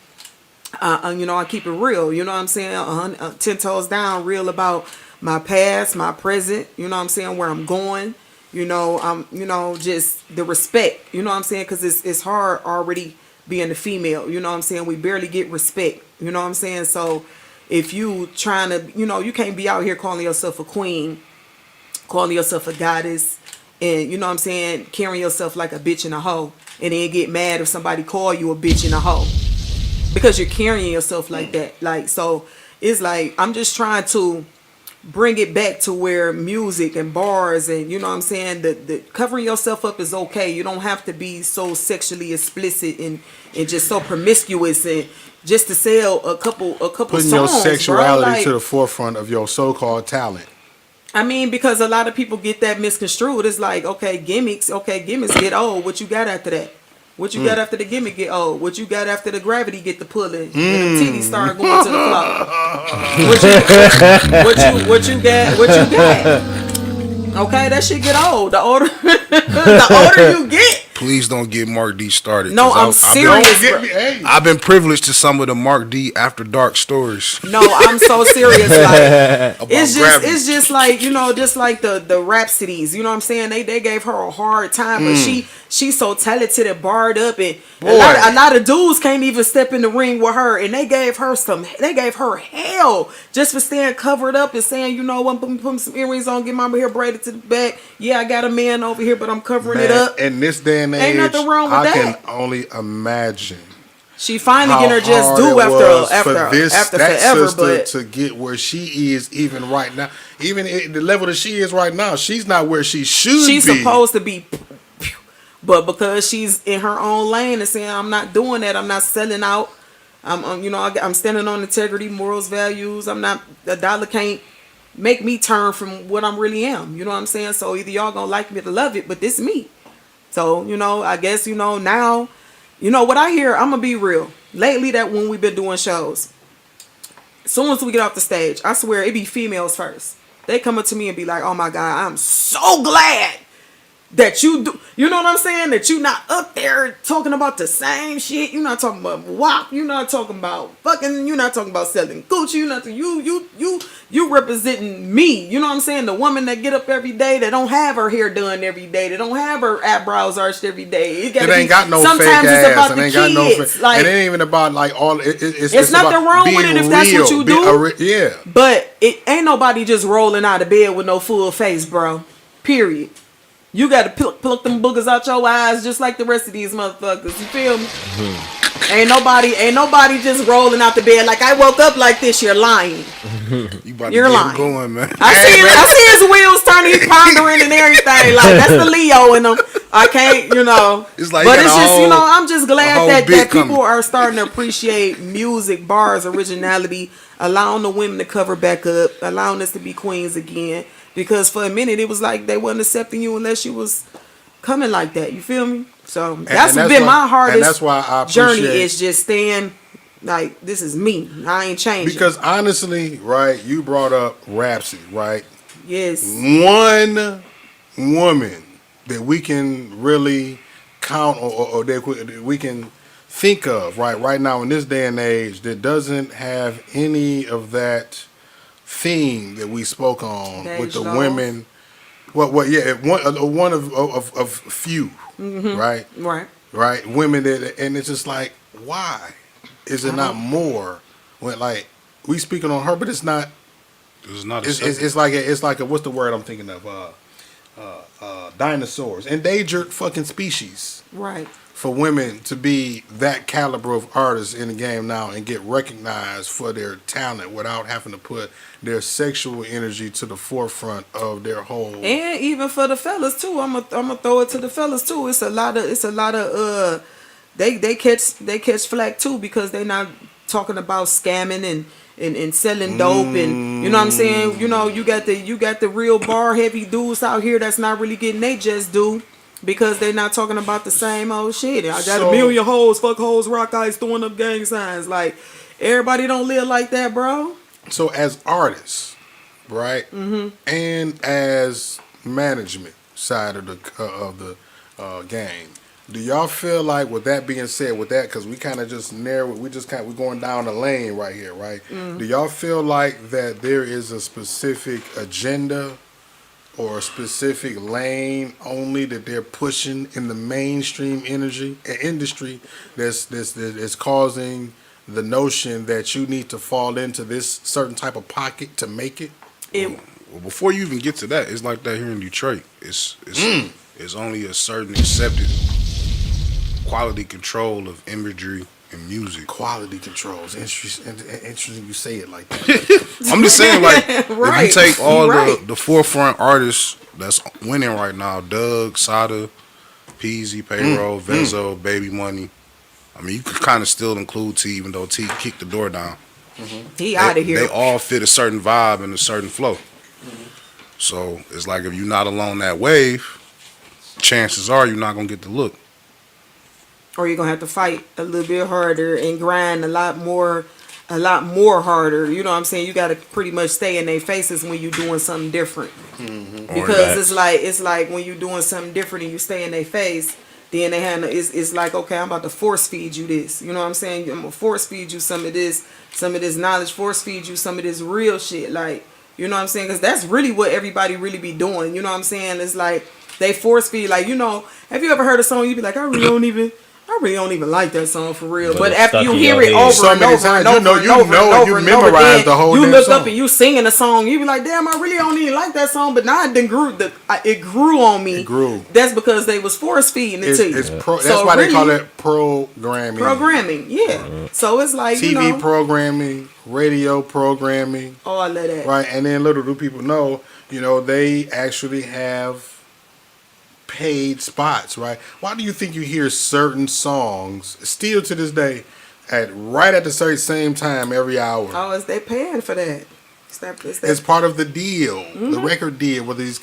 You know, I keep it real. You know what I'm saying? 10 toes down, real about my past, my present. You know what I'm saying? Where I'm going. You know, you know, just the respect. You know what I'm saying? Because it's hard already being a female. You know what I'm saying? We barely get respect. You know what I'm saying? So if you trying to, you know, you can't be out here calling yourself a queen, calling yourself a goddess, and, you know what I'm saying, carrying yourself like a bitch and a hoe, and then get mad if somebody call you a bitch and a hoe because you're carrying yourself like that. Like, so it's like, I'm just trying to bring it back to where music and bars and, you know what I'm saying, the covering yourself up is okay. You don't have to be so sexually explicit and just so promiscuous and just to sell a couple Putting songs, your sexuality like, to the forefront of your so-called talent. I mean, because a lot of people get that misconstrued. It's like, okay, gimmicks get old. What you got after that? What you got after the gimmick get old? What you got after the gravity get the pulling? And the titties start going to the floor. What you got? Okay, that shit get old. The older you get. please don't get Mark D started. No, I'm serious. I've been privileged to some of the Mark D After Dark stories. No, I'm so serious. Like, it's just like, you know, just like the Rhapsodies. You know what I'm saying? They gave her a hard time, but she's so talented and barred up, and a lot of dudes can't even step in the ring with her, and they gave her hell just for staying covered up and saying, you know what, put some earrings on, get my hair braided to the back. Yeah, I got a man over here, but I'm covering it up. In this day and age, ain't nothing wrong with that. I can only imagine. She finally getting her just due after forever, but to get where she is even right now, even at the level that she is right now, she's not where she should be. She's supposed to be, but because she's in her own lane and saying, I'm not doing that, I'm not selling out. I'm standing on integrity, morals, values. I'm not, a dollar can't make me turn from what I'm really am. You know what I'm saying? So either y'all gonna like me to love it, but this is me. So, you know, I guess, you know, now, you know what I hear, I'm gonna be real. Lately, that when we've been doing shows, as soon as we get off the stage, I swear it be females first. They come up to me and be like, "Oh my God, I'm so glad that you do." You know what I'm saying? That you not up there talking about the same shit. You're not talking about WAP. You're not talking about fucking. You're not talking about selling Gucci. You're not. You representing me. You know what I'm saying? The woman that get up every day, that don't have her hair done every day, that don't have her eyebrows arched every day. It ain't got no fake sometimes ass. it's about It the ain't got no kids. Like, it ain't even about like all. It's nothing about wrong with being it if that's what you do. Yeah. But it ain't nobody just rolling out of bed with no full face, bro. Period. You gotta pluck them boogers out your eyes just like the rest of these motherfuckers. You feel me? Ain't nobody just rolling out the bed like I woke up like this. You're lying. You're lying. Going, man. I see his wheels turning, he's pondering and everything. Like that's the Leo in him. I can't, It's like, but it's just, I'm just glad that people coming. are starting to appreciate music, bars, originality, allowing the women to cover back up, allowing us to be queens again. Because for a minute it was like they wasn't accepting you unless you was coming like that. You feel me? So that's been my hardest. And that's why I journey is just staying like, this is me. I ain't changing. Because honestly, right, you brought up Rhapsody, right? Yes. One woman that we can really count or that we can think of right now in this day and age that doesn't have any of that theme that we spoke on with the women. Well, yeah, one of few, right? Right, women that, and it's just like, why is it not more? When like we speaking on her, but it's not. It's like a what's the word I'm thinking of? Dinosaurs, endangered fucking species. Right. For women to be that caliber of artists in the game now and get recognized for their talent without having to put their sexual energy to the forefront of their whole. And even for the fellas too, I'm gonna throw it to the fellas too. It's a lot of they catch flack too because they not talking about scamming and selling dope and you know what I'm saying. You got the real bar heavy dudes out here that's not really getting they just due. Because they're not talking about the same old shit. I got a million hoes, fuck hoes, rock eyes, throwing up gang signs. Like, everybody don't live like that, bro. So as artists, right, and as management side of the game, do y'all feel like, with that being said, because we kind of just we're going down the lane right here, right? Do y'all feel like that there is a specific agenda or a specific lane only that they're pushing in the mainstream industry that's causing the notion that you need to fall into this certain type of pocket to make it? Well, before you even get to that, it's like that here in Detroit. It's only a certain accepted quality control of imagery and music. Quality controls. Interesting you say it like that. I'm just saying, like, Right. if you take all Right. the forefront artists that's winning right now, Doug, Sada, Peasy, Payroll, Vezo, Baby Money. I mean, you could kind of still include T, even though T kicked the door down. He out of here. They all fit a certain vibe and a certain flow. So it's like, if you're not along that wave, chances are you're not gonna get the look. Or you're gonna have to fight a little bit harder and grind a lot more harder. You know what I'm saying? You gotta pretty much stay in their faces when you're doing something different. Because it's like when you're doing something different and you stay in their face, then they have it's like, okay, I'm about to force feed you this. You know what I'm saying? I'm gonna force feed you some of this knowledge, force feed you some of this real shit. Like, you know what I'm saying? Because that's really what everybody really be doing. You know what I'm saying? It's like they force feed. Like, have you ever heard a song you be like, I really don't even like that song for real. But after you hear it over and over and over, you memorize the whole you damn look song. up and you singing a song, you be like, damn, I really don't even like that song. But now it grew on me. It grew. That's because they was force feeding it to you. That's why they call it programming. Programming, yeah. So it's like, TV programming, radio programming. Oh, I love that. Right, and then little do people know, they actually have paid spots, right? Why do you think you hear certain songs still to this day right at the same time every hour? Oh, they paying for that. It's part of the deal, the record deal, where these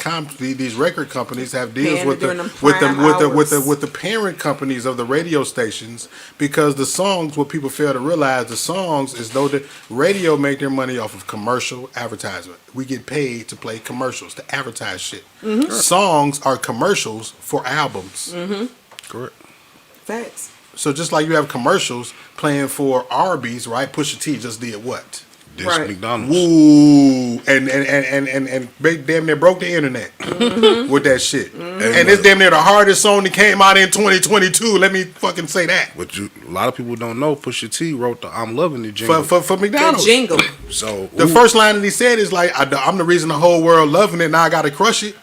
record companies have deals with the parent companies of the radio stations, because the songs, what people fail to realize, the songs is though the radio make their money off of commercial advertisement. We get paid to play commercials, to advertise shit. Songs are commercials for albums. Correct. Facts. So just like you have commercials playing for Arby's, right? Pusha T just did what? This Right. McDonald's. Ooh, and they damn near broke the internet with that shit. And it's damn near the hardest song that came out in 2022. Let me fucking say that. But a lot of people don't know Pusha T wrote the "I'm Loving It" jingle. For The McDonald's. jingle. So The first line that he said is like, I'm the reason the whole world loving it, now I gotta crush it.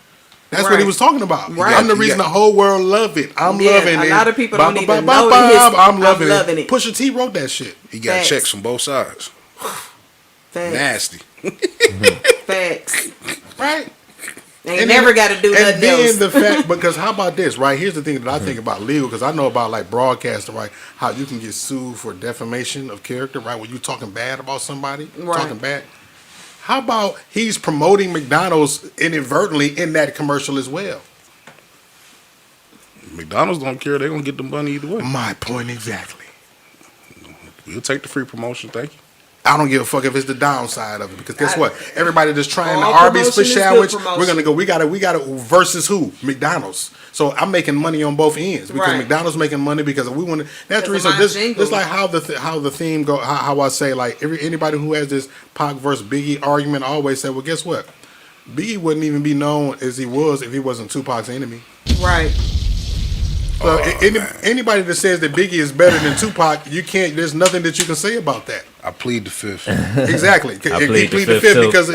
That's what he Right. was talking about. Right. I'm the reason the whole world love it. I'm loving it. A lot of people Ba, don't ba, even ba, know ba, his I'm loving it. it. Pusha T wrote that shit. he got Facts. checks from both sides. Facts. Nasty. Facts. Right? Ain't never got to do and nothing then else. the fact, because how about this, right? Here's the thing that I think about legal, because I know about like broadcasting, right? How you can get sued for defamation of character, right? When you talking bad about somebody, Right. talking bad. How about he's promoting McDonald's inadvertently in that commercial as well? McDonald's don't care. They're gonna get the money either way. My point exactly. We'll take the free promotion. Thank you. I don't give a fuck if it's the downside of it, because guess what? Everybody that's trying the All Arby's promotion fish is good sandwich, promotion. we're gonna go. We gotta versus who? McDonald's. So I'm making money on both ends because Right. McDonald's making money because we want to. That's the Because reason. of my This jingle. like how the theme go. How I say like anybody who has this Pac versus Biggie argument, I always say, well, guess what? Biggie wouldn't even be known as he was if he wasn't Tupac's enemy. Right. So anybody that says that Biggie is better than Tupac, you can't. There's nothing that you can say about that. I plead the fifth. Exactly. He plead the plead the fifth, fifth too. because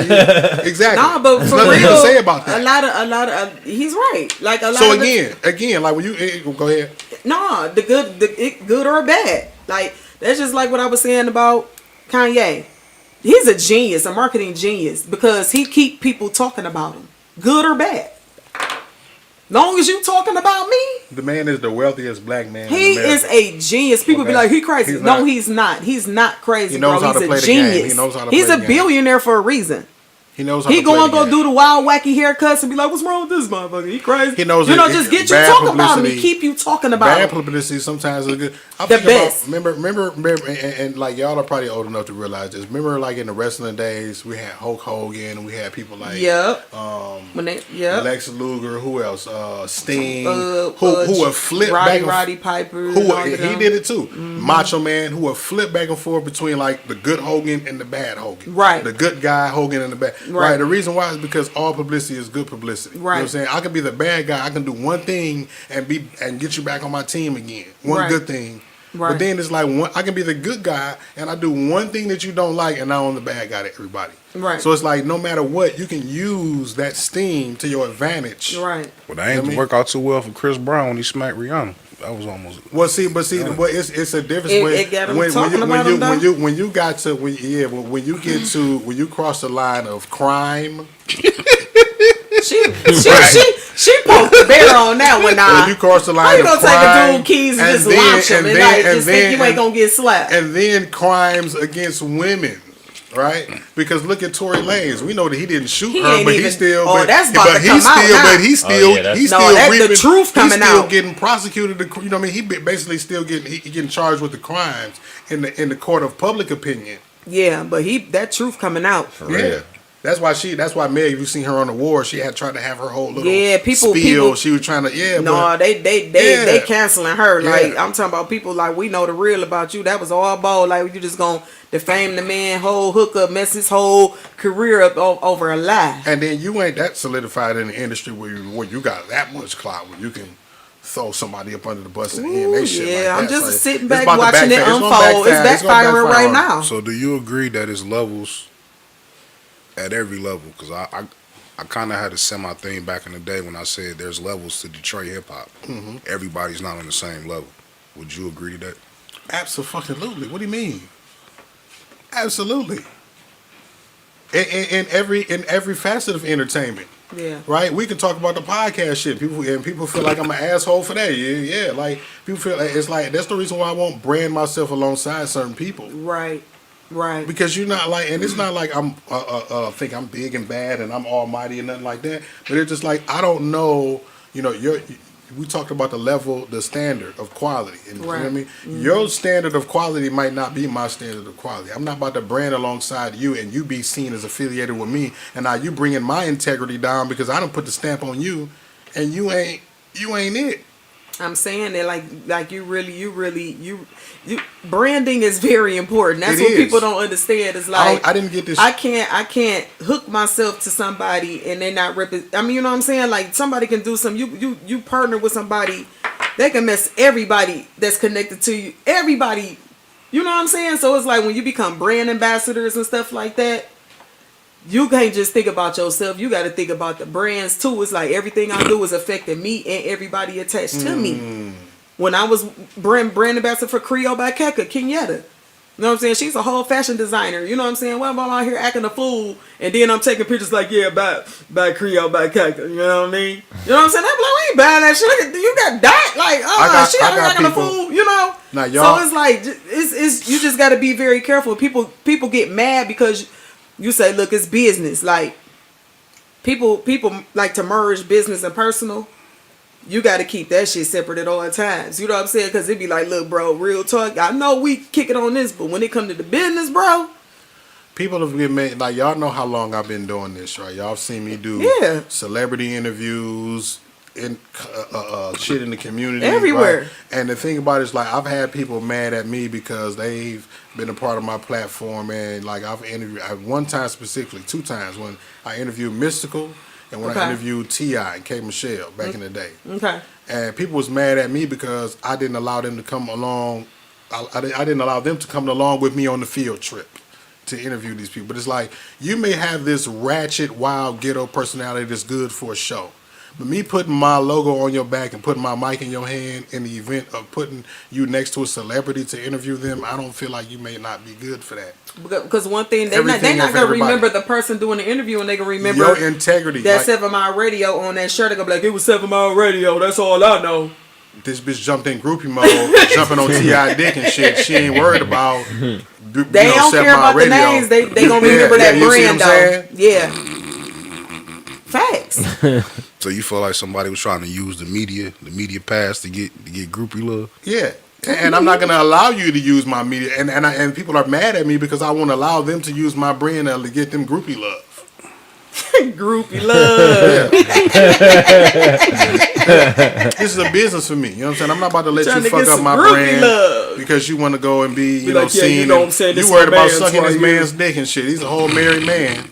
exactly. Nah, but There's for nothing you real, can say about that. a lot of, he's right. Like a lot. So of the- again, like when you go ahead. Nah, the good or bad. Like that's just like what I was saying about Kanye. He's a genius, a marketing genius, because he keep people talking about him, good or bad. Long as you talking about me, The man is the wealthiest black man. he in America. is a genius. People be Okay. like, he crazy. He's No, not. he's not. He's not crazy, He knows bro. how to He's play a the game. genius. He knows how to He's play a the game. billionaire for a reason. He knows how He to play going the to game. do the wild wacky haircuts and be like, "What's wrong with this motherfucker? He crazy." He knows You know, that just get you bad talking about him. publicity- Keep you talking about Bad him. publicity sometimes is good. I The think best. About, remember, and like y'all are probably old enough to realize this. Remember, like in the wrestling days, we had Hulk Hogan, we had people like Yep. Lex Luger, who else? Sting, who would flip back and Roddy Piper. Who and all he of them. did it too. Macho Man, who would flip back and forth between like the good Hogan and the bad Hogan. Right. The good guy Hogan and the bad. Right. Right. The reason why is because all publicity is good publicity. You know what I'm Right. saying? I can be the bad guy. I can do one thing and get you back on my team again. One Right. good thing. Right. But then it's like I can be the good guy and I do one thing that you don't like, and now I'm the bad guy to everybody. Right. So it's like no matter what, you can use that steam to your advantage. Right. But that ain't work out too well for Chris Brown when he smacked Rihanna. That was almost. Well, it's a difference It got him talking about him, though. when you got to when you get to when you cross the line of crime. She poked the bear on that one. Nah. When you cross the line How you of gonna crime, take a dude keys and and just then- launch him and and then- like and just think then- you ain't gonna get slapped? and then crimes against women, right? Because look at Tory Lanez. We know that he didn't shoot He her, ain't but even- he still. oh, but, that's about but to he come still, out now. but he's still, Oh, yeah, that's- he's No, still that's the reaping- truth coming he's still out. getting prosecuted. You know, what I mean, he basically still getting charged with the crimes in the court of public opinion. Yeah, but that truth coming out. Yeah. That's why Meg, you seen her on the war, she had tried to have her whole little people- spiel. She was trying to No, but they Yeah. canceling her. Like Yeah. I'm talking about people like we know the real about you. That was all ball. Like you just gonna defame the man, whole hookup, mess his whole career up over a lie. and then you ain't that solidified in the industry where you got that much clout where you can throw somebody up under the bus and end they shit. Yeah, like I'm that. just So sitting it's back about to watching it backfire. It's gonna unfold. It's backfire. gonna backfiring right backfire. now. So do you agree that it's levels at every level? Because I kind of had a semi thing back in the day when I said there's levels to Detroit hip hop. Everybody's not on the same level. Would you agree to that? Absolutely. What do you mean? Absolutely. In every facet of entertainment. Yeah. Right? We can talk about the podcast shit. People feel like I'm an asshole for that. Yeah. Like people feel like it's like that's the reason why I won't brand myself alongside certain people. Right. Right. Because you're not like, and it's not like I'm think I'm big and bad and I'm almighty and nothing like that. But it's just like I don't know. You know, we talked about the level, the standard of quality, and you know what I mean. Your standard of quality might not be my standard of quality. I'm not about to brand alongside you and you be seen as affiliated with me, and now you bringing my integrity down because I don't put the stamp on you, and you ain't it. I'm saying that like you branding is very important. That's what people don't understand. It's like I didn't get this. I can't hook myself to somebody and they're not I mean, you know what I'm saying? Like somebody can do something. You partner with somebody, they can mess everybody that's connected to you. Everybody, you know what I'm saying? So it's like when you become brand ambassadors and stuff like that, you can't just think about yourself. You got to think about the brands too. It's like everything I do is affecting me and everybody attached to me. When I was brand ambassador for Creole by Keka, Kenyatta. You know what I'm saying? She's a whole fashion designer. You know what I'm saying? Well, I'm out here acting a fool, and then I'm taking pictures like, yeah, by Creole by Keka. You know what I mean? You know what I'm saying? I'm like, we ain't buying that shit. Look at, you got that? Like, she out here acting a fool. You know? Now, y'all, so it's like, it's you just got to be very careful. People get mad because you say, look, it's business. Like, people like to merge business and personal. You got to keep that shit separate at all times. You know what I'm saying? Because it'd be like, look, bro, real talk. I know we kick it on this, but when it come to the business, bro. People have been made, like, y'all know how long I've been doing this, right? Y'all have seen me do celebrity interviews, in shit in the community. Everywhere. Right? And the thing about it is, like, I've had people mad at me because they've been a part of my platform. And, like, I've interviewed, one time specifically, 2 times, when I interviewed Mystical. And when I interviewed T.I. and K. Michelle back in the day. Okay. And people was mad at me because I didn't allow them to come along. I didn't allow them to come along with me on the field trip to interview these people. But it's like, you may have this ratchet, wild, ghetto personality that's good for a show. But me putting my logo on your back and putting my mic in your hand in the event of putting you next to a celebrity to interview them, I don't feel like you may not be good for that. Because one thing, they're not going to remember the person doing the interview, and they can remember your integrity. That 7 Mile Radio on that shirt. They're going to be like, it was 7 Mile Radio. That's all I know. This bitch jumped in groupie mode, jumping on T.I. dick and shit. She ain't worried about they don't care about the names. They going to remember that brand, though. Yeah. Facts. So you feel like somebody was trying to use the media pass to get groupie love? Yeah. And I'm not going to allow you to use my media. And people are mad at me because I won't allow them to use my brand to get them groupie love. Groupie love. This is a business for me. You know what I'm saying? I'm not about to let you fuck up my brand because you want to go and be, you know, seen. You worried about sucking this man's dick and shit. He's a whole married man.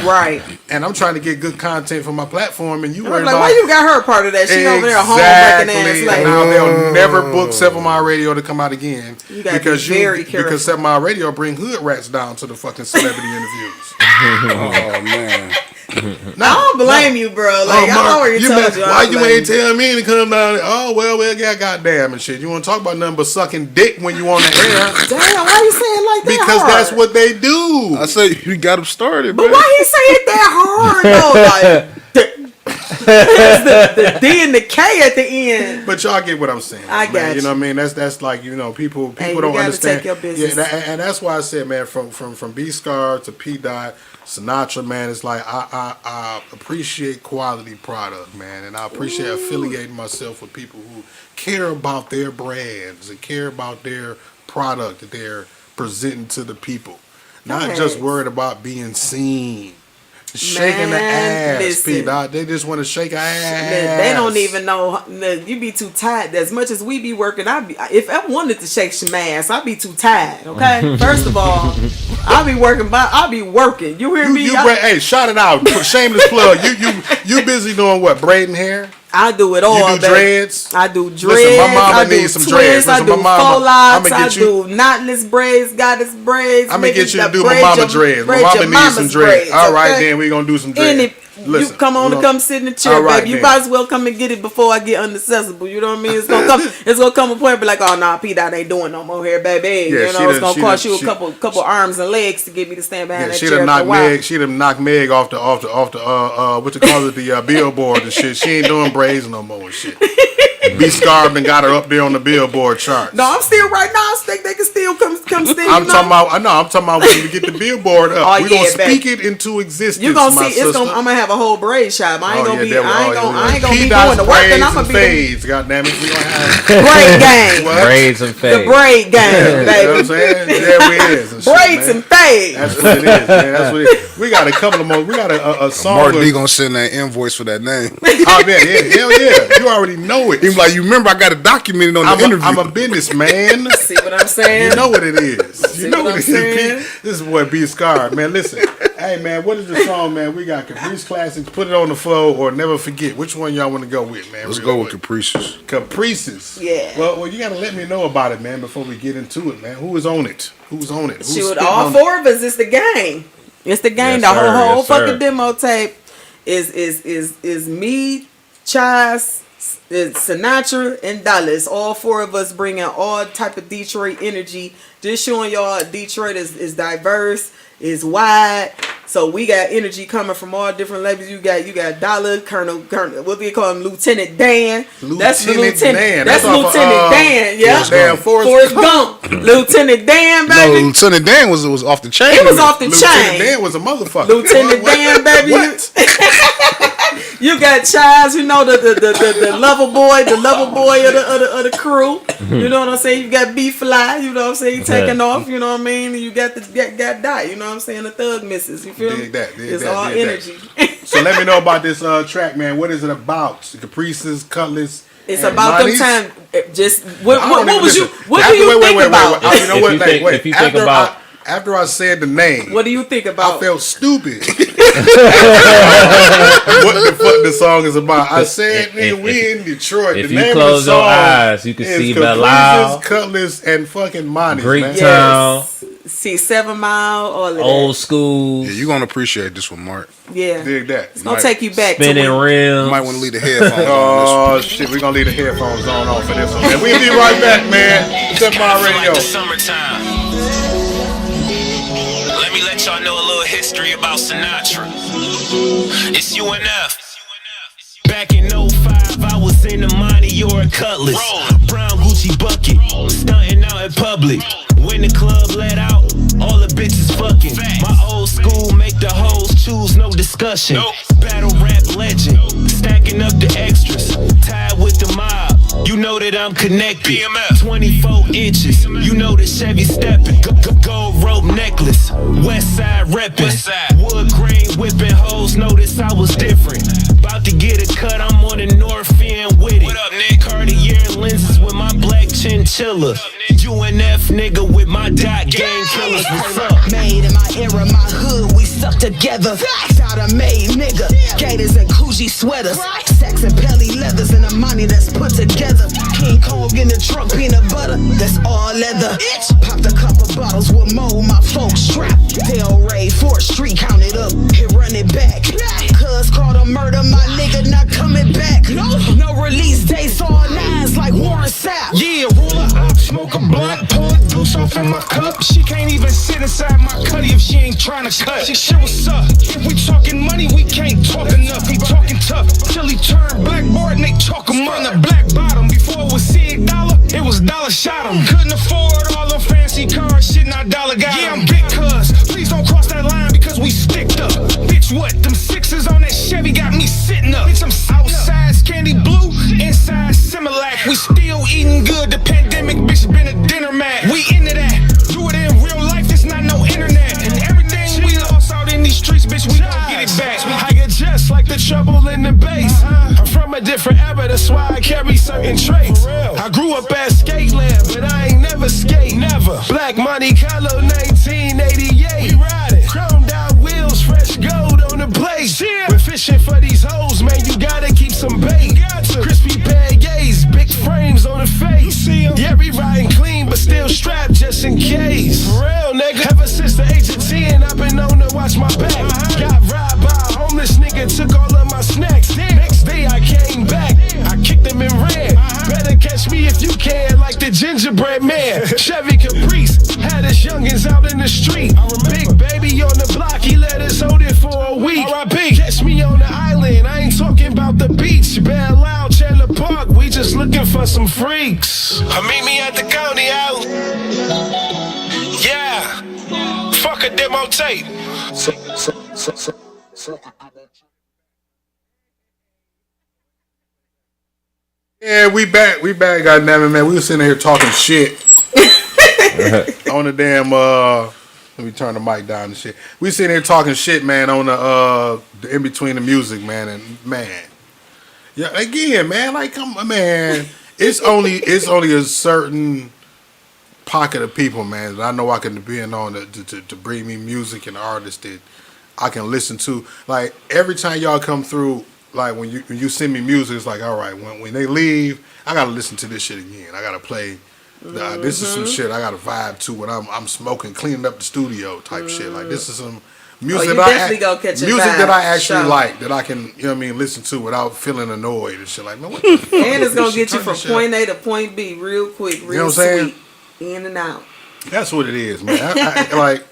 Right. And I'm trying to get good content for my platform, and you worried like, about... why you got her part of that? She over there home wrecking ass. Like, now they'll never book 7 Mile Radio to come out again. You gotta be very careful. Because 7 Mile Radio bring hood rats down to the fucking celebrity interviews. Oh, man. I don't blame you, bro. Like, I already told you. Why you ain't tell me to come down? Oh, well, yeah, goddamn and shit. You want to talk about nothing but sucking dick when you on the air? Damn, why you saying like that? Because hard? That's what they do. I say you got them started, but why he say it that hard though? Like the D and the K at the end. But y'all get what I'm saying. I got you. You know what I mean? That's like, you know, people don't understand. Take your business. Yeah, and that's why I said, man, from B-Scar to P-Dot, Snatra, man, it's like I appreciate quality product, man, and I appreciate affiliating myself with people who care about their brands and care about their product that they're presenting to the people. Not just worried about being seen. Shaking the ass, P-Dot. They just want to shake our ass. They don't even know. You be too tired. As much as we be working, if I wanted to shake some ass, I'd be too tired. Okay, first of all, I'll be working. I'll be working. You hear me? Hey, shout it out. Shameless plug. You busy doing what? Braiding hair? I do it all. You do dreads? I do dreads. Listen, my mama needs some dreads. I do faux locks. I do knotless braids, goddess braids. I'm going to get you to do my mama dreads. My mama needs some dreads. All right, then we're going to do some dreads. Listen, you come on to come sit in the chair, right, baby. You might as well come and get it before I get unaccessible. You know what I mean? It's gonna come. It's gonna come a point, be like, oh nah, P-Dot ain't doing no more hair, baby. Yeah, you know, it's gonna cost you a couple arms and legs to get me to stand behind that chair. She'd have knocked Meg off the what you call it, the billboard and shit. She ain't doing braids no more and shit. B-Scar and got her up there on the billboard chart. No, I'm still right now. I think they can still come come still. I'm talking about when we get the billboard up. Oh, We're gonna yeah, speak baby. it into existence. You gonna my see? It's sister. gonna. I'm gonna have a whole braid shop. I ain't Oh, gonna yeah, be. I ain't gonna be P-Dot's doing the work, and braids I'm gonna and be fades. Goddamn it, we gonna have braid game. Braids and The fades. braid game, You know what I'm baby. saying? There we is. And shit, Braids man. and fades. That's what it is, man. That's what it is. We got a couple of more. We got a song. Mark D with- gonna send that invoice for that name. Oh man, yeah, hell yeah. You already know it. He was like, you remember I got it documented on the interview. I'm a businessman. See what I'm saying? You know what it is. You know what what I'm it saying? is. This is boy B Scar, man. Listen, hey man, what is the song, man? We got Caprice Classics, Put It on the Floor, or Never Forget. Which one y'all want to go with, man? Let's Real go with quick. Caprices. Caprices. Yeah. Well, you gotta let me know about it, man, before we get into it, man. Who is on it? Who's on it? Who's Shoot, spitting all on four of us. It's the game. It's the game. Yes, the sir. whole Yes, sir. fucking demo tape is me, Chaz, Sinatra, and Dallas. All four of us bringing all type of Detroit energy. Just showing y'all Detroit is diverse, is wide. So we got energy coming from all different levels. You got Dollar, Colonel, what do you call him? Lieutenant Dan. That's Lieutenant Dan. That's That's off of, Lieutenant Dan. Yeah. Forrest Gump. Lieutenant Dan, No, baby. Lieutenant Dan was off the chain. It was off the Lieutenant chain. Dan was a motherfucker. Lieutenant What? Dan, baby. What? You got Chaz, you know the lover boy of the crew. You know what I'm saying? You got B Fly, you know what I'm saying? You taking off, you know what I mean? And you got got Dot, you know what I'm saying? The Thug Misses, you feel me? Dig that, dig It's that, all dig that. energy. So let me know about this track, man. What is it about? Caprices, Cutlass. It's and about them Monty's? time. Just what I don't even was you? listen. What After- do you wait, think wait, about? Wait. You know If what? you Like, think- wait. if you think After about- after I said the name, What do you think about? I felt stupid. What the fuck the song is about? I said, nigga, we in Detroit. If the you name close of the your song eyes, you can is see Caprices, Bilal, Cutlass, and fucking Monty's, Greek man. Town, Yes. See 7 Mile, all of old that. school, Yeah, you're gonna appreciate this one, Mark. Yeah. Dig that. It's gonna take you back spinning to when, You rims. might want to leave the headphones on Oh shit, we're gonna leave the headphones on for this one, man. We'll be right back, man. 7 Mile Radio. Like the summertime. Let me let y'all know a little history about Sinatra. It's UNF. Back in 05, I was in a Monty or a Cutlass. Brown Gucci bucket, stunting out in public. When the club let out, all the bitches fucking. My old school make the hoes choose, no discussion. Battle rap legend, stacking up the extras. Tied with the mob, you know that I'm connected. 24 inches, you know the Chevy stepping. Gold rope necklace, west side reppin'. Wood grain whipping hoes, notice I was different. About to get a cut, I'm on the north end with it. What up, Nick? Cartier lenses with my black chinchilla. UNF nigga with my dot gang killers. What's up? Made in my era, my hood, we stuck together. Got made nigga, gators and Coogee sweaters, Saks and Pelly leathers, and the money that's put together. King Kong in the trunk, peanut butter, that's all leather. Popped a couple bottles with mold, my folks strapped. Del Rey, 4th Street, count it up, hit run it back. Cuz caught a murder, my nigga not coming back. No release dates, all nines like Warren Sapp. Yeah, roll up, smoke a blunt, pull a deuce off in my cup. She can't even sit inside my cutty if she ain't trying to cut. She shit, what's up? If we talking money, we can't talk enough. We talking tough. Till he turned blackboard and they talk him on the black bottom. Before it was $6, it was dollar shot him. Couldn't afford all them fancy cars, shit, not dollar got him. Yeah, I'm big cuz. Please don't cross that line because we sticked up. Bitch, what? Them sixes on that Chevy got me sitting up. Bitch, I'm outside candy blue, inside Similac. We still eating good. The pandemic, bitch, been a dinner mat. We into that. Do it in real life, it's not no internet. And everything we lost out in these streets, bitch, we gon' get it back. I get just like the trouble in the bass. I'm from a different era, that's why I carry certain traits. I grew up at Skateland, but I ain't never skate, never. Black money color 1988. We riding, chromed out wheels, fresh gold on the place. We're fishing for these hoes, man, you gotta keep some bait. Crispy bagays, big frames on the face. Yeah, we riding clean, but still strapped just in case. For real, nigga. Ever since the age of 10, I've been known to watch my back. Got robbed by a homeless nigga, took all of my snacks. Next day I came back, I kicked him and ran. Better catch me if you can, like the gingerbread man. Chevy Caprice had us youngins out in the street. Big baby on the block, he let us hold it for a week. R.I.P. Catch me on the island, I ain't talking about the beach. Bad Loud, Chandler Park, we just looking for some freaks. Meet me at the county out. tape. Yeah, we back, goddamn it, man. We was sitting here talking shit on the damn. Let me turn the mic down and shit. We sitting here talking shit, man, on the in between the music, man, and man, yeah, again, man, like, come on, man. It's only a certain pocket of people, man, that I know I can depend on to bring me music and artists that I can listen to. Like, every time y'all come through, like when you send me music, it's like, all right, when they leave, I gotta listen to this shit again. I gotta play. This is some shit I gotta vibe to when I'm smoking, cleaning up the studio type shit. Like, this is some music that I actually like, that I can, you know what I mean, listen to without feeling annoyed and shit. Like, man, what the fuck? And it's gonna get you from point A to point B real quick, real, you know what I'm saying? Sweet, in and out. That's what it is, man. I like,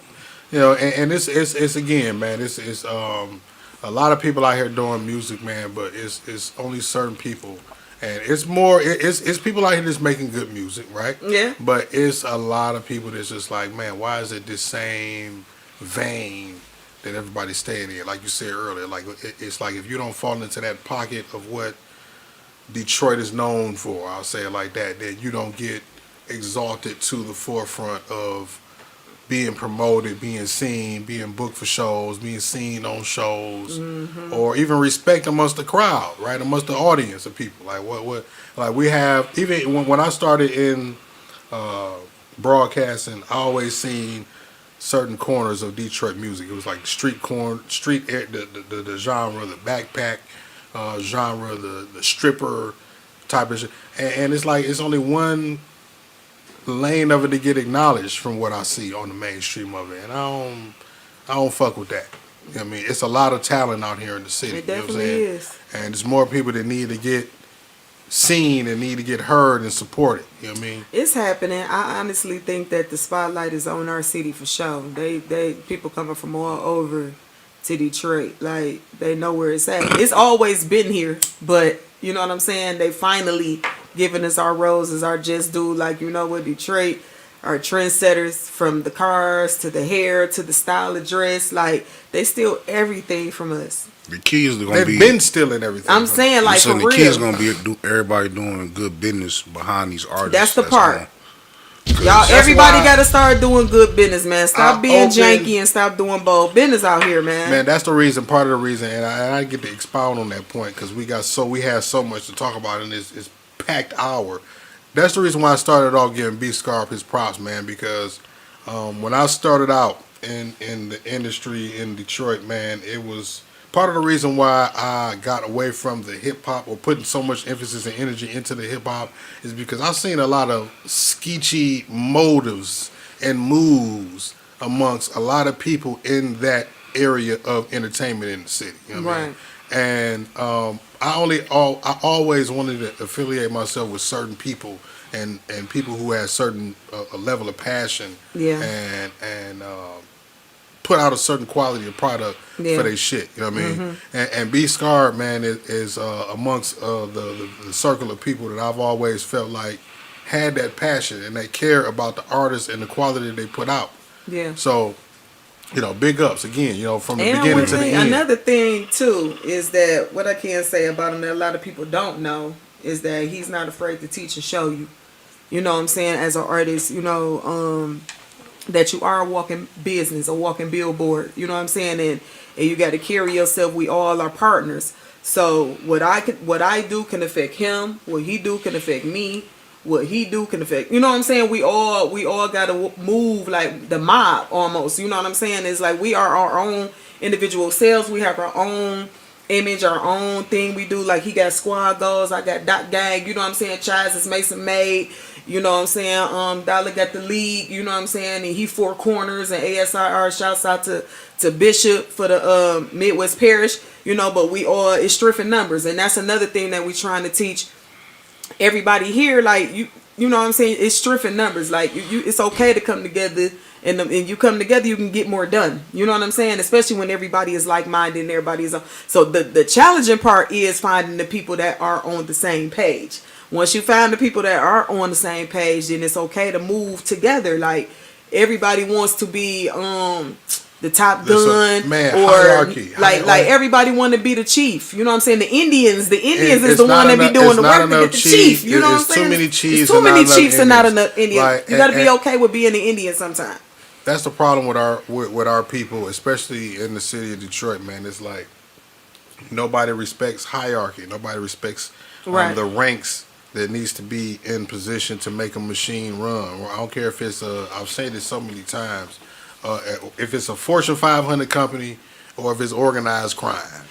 you know, and it's again, man. It's a lot of people out here doing music, man, but it's only certain people, and it's more it's people out here that's making good music, right? Yeah. But it's a lot of people that's just like, man, why is it this same vein that everybody's staying in? Like you said earlier, like it's like if you don't fall into that pocket of what Detroit is known for, I'll say it like that, then you don't get exalted to the forefront of being promoted, being seen, being booked for shows, being seen on shows, or even respect amongst the crowd, right? Amongst the audience of people. Like what like we have, even when I started in broadcasting, I always seen certain corners of Detroit music. It was like the genre, the backpack genre, the stripper type of shit. And it's like, it's only one lane of it to get acknowledged from what I see on the mainstream of it, and I don't fuck with that. You know what I mean? It's a lot of talent out here in the city. It definitely you know what I'm saying? is. And there's more people that need to get seen and need to get heard and supported. You know what I mean? It's happening. I honestly think that the spotlight is on our city for sure. They people coming from all over to Detroit, like, they know where it's at. It's always been here, but you know what I'm saying? They finally giving us our roses, our just due. Like, you know what, Detroit are trendsetters, from the cars to the hair to the style of dress. Like, they steal everything from us. The key is going to be... They've been stealing everything. I'm saying, like, for real. The key is going to be everybody doing good business behind these artists. That's the part. Y'all, everybody got to start doing good business, man. Stop being janky and stop doing bold business out here, man. Man, that's the reason, part of the reason, and I get to expound on that point, because we have so much to talk about in this packed hour. That's the reason why I started off giving B Scarp his props, man, because when I started out in the industry in Detroit, man, it was part of the reason why I got away from the hip hop, or putting so much emphasis and energy into the hip hop, is because I've seen a lot of sketchy motives and moves amongst a lot of people in that area of entertainment in the city. You know what I mean? And I always wanted to affiliate myself with certain people and people who had certain a level of passion, and put out a certain quality of product for their shit. You know what I mean? And B Scar, man, is amongst the circle of people that I've always felt like had that passion and they care about the artists and the quality they put out. Yeah. So, you know, big ups again, you know, from the beginning to the end. Another thing too is that what I can say about him that a lot of people don't know is that he's not afraid to teach and show you. You know what I'm saying? As an artist, you know, that you are a walking business, a walking billboard. You know what I'm saying? And you got to carry yourself. We all are partners. So what I do can affect him. What he do can affect me. What he do can affect, you know what I'm saying? We all gotta move like the mob almost. You know what I'm saying? It's like we are our own individual selves. We have our own image, our own thing we do. Like, he got squad goals, I got dot gang. You know what I'm saying? Chaz is Mason made. You know what I'm saying? Dollar got the league. You know what I'm saying? And he four corners, and ASIR shouts out to Bishop for the Midwest Parish. You know, but we all, it's strength in numbers, and that's another thing that we trying to teach everybody here. Like, you know what I'm saying? It's strength in numbers. Like, it's okay to come together, and you come together, you can get more done. You know what I'm saying? Especially when everybody is like-minded and everybody is on. So the challenging part is finding the people that are on the same page. Once you find the people that are on the same page, then it's okay to move together. Like, everybody wants to be, the top Listen, gun, man, or hierarchy. like everybody want to be the chief. You know what I'm saying? The Indians is it's the not one that be enough- doing it's the not work to enough get the chief. You know what I'm It's saying? too many chiefs It's too and not many enough chiefs and not Indians. enough Indians. Like, You got to be and- okay with being an Indian sometimes. That's the problem with our people, especially in the city of Detroit, man. It's like nobody respects hierarchy. Nobody respects Right. the ranks that needs to be in position to make a machine run. Well, I don't care if it's I've said this so many times. If it's a Fortune 500 company or if it's organized crime,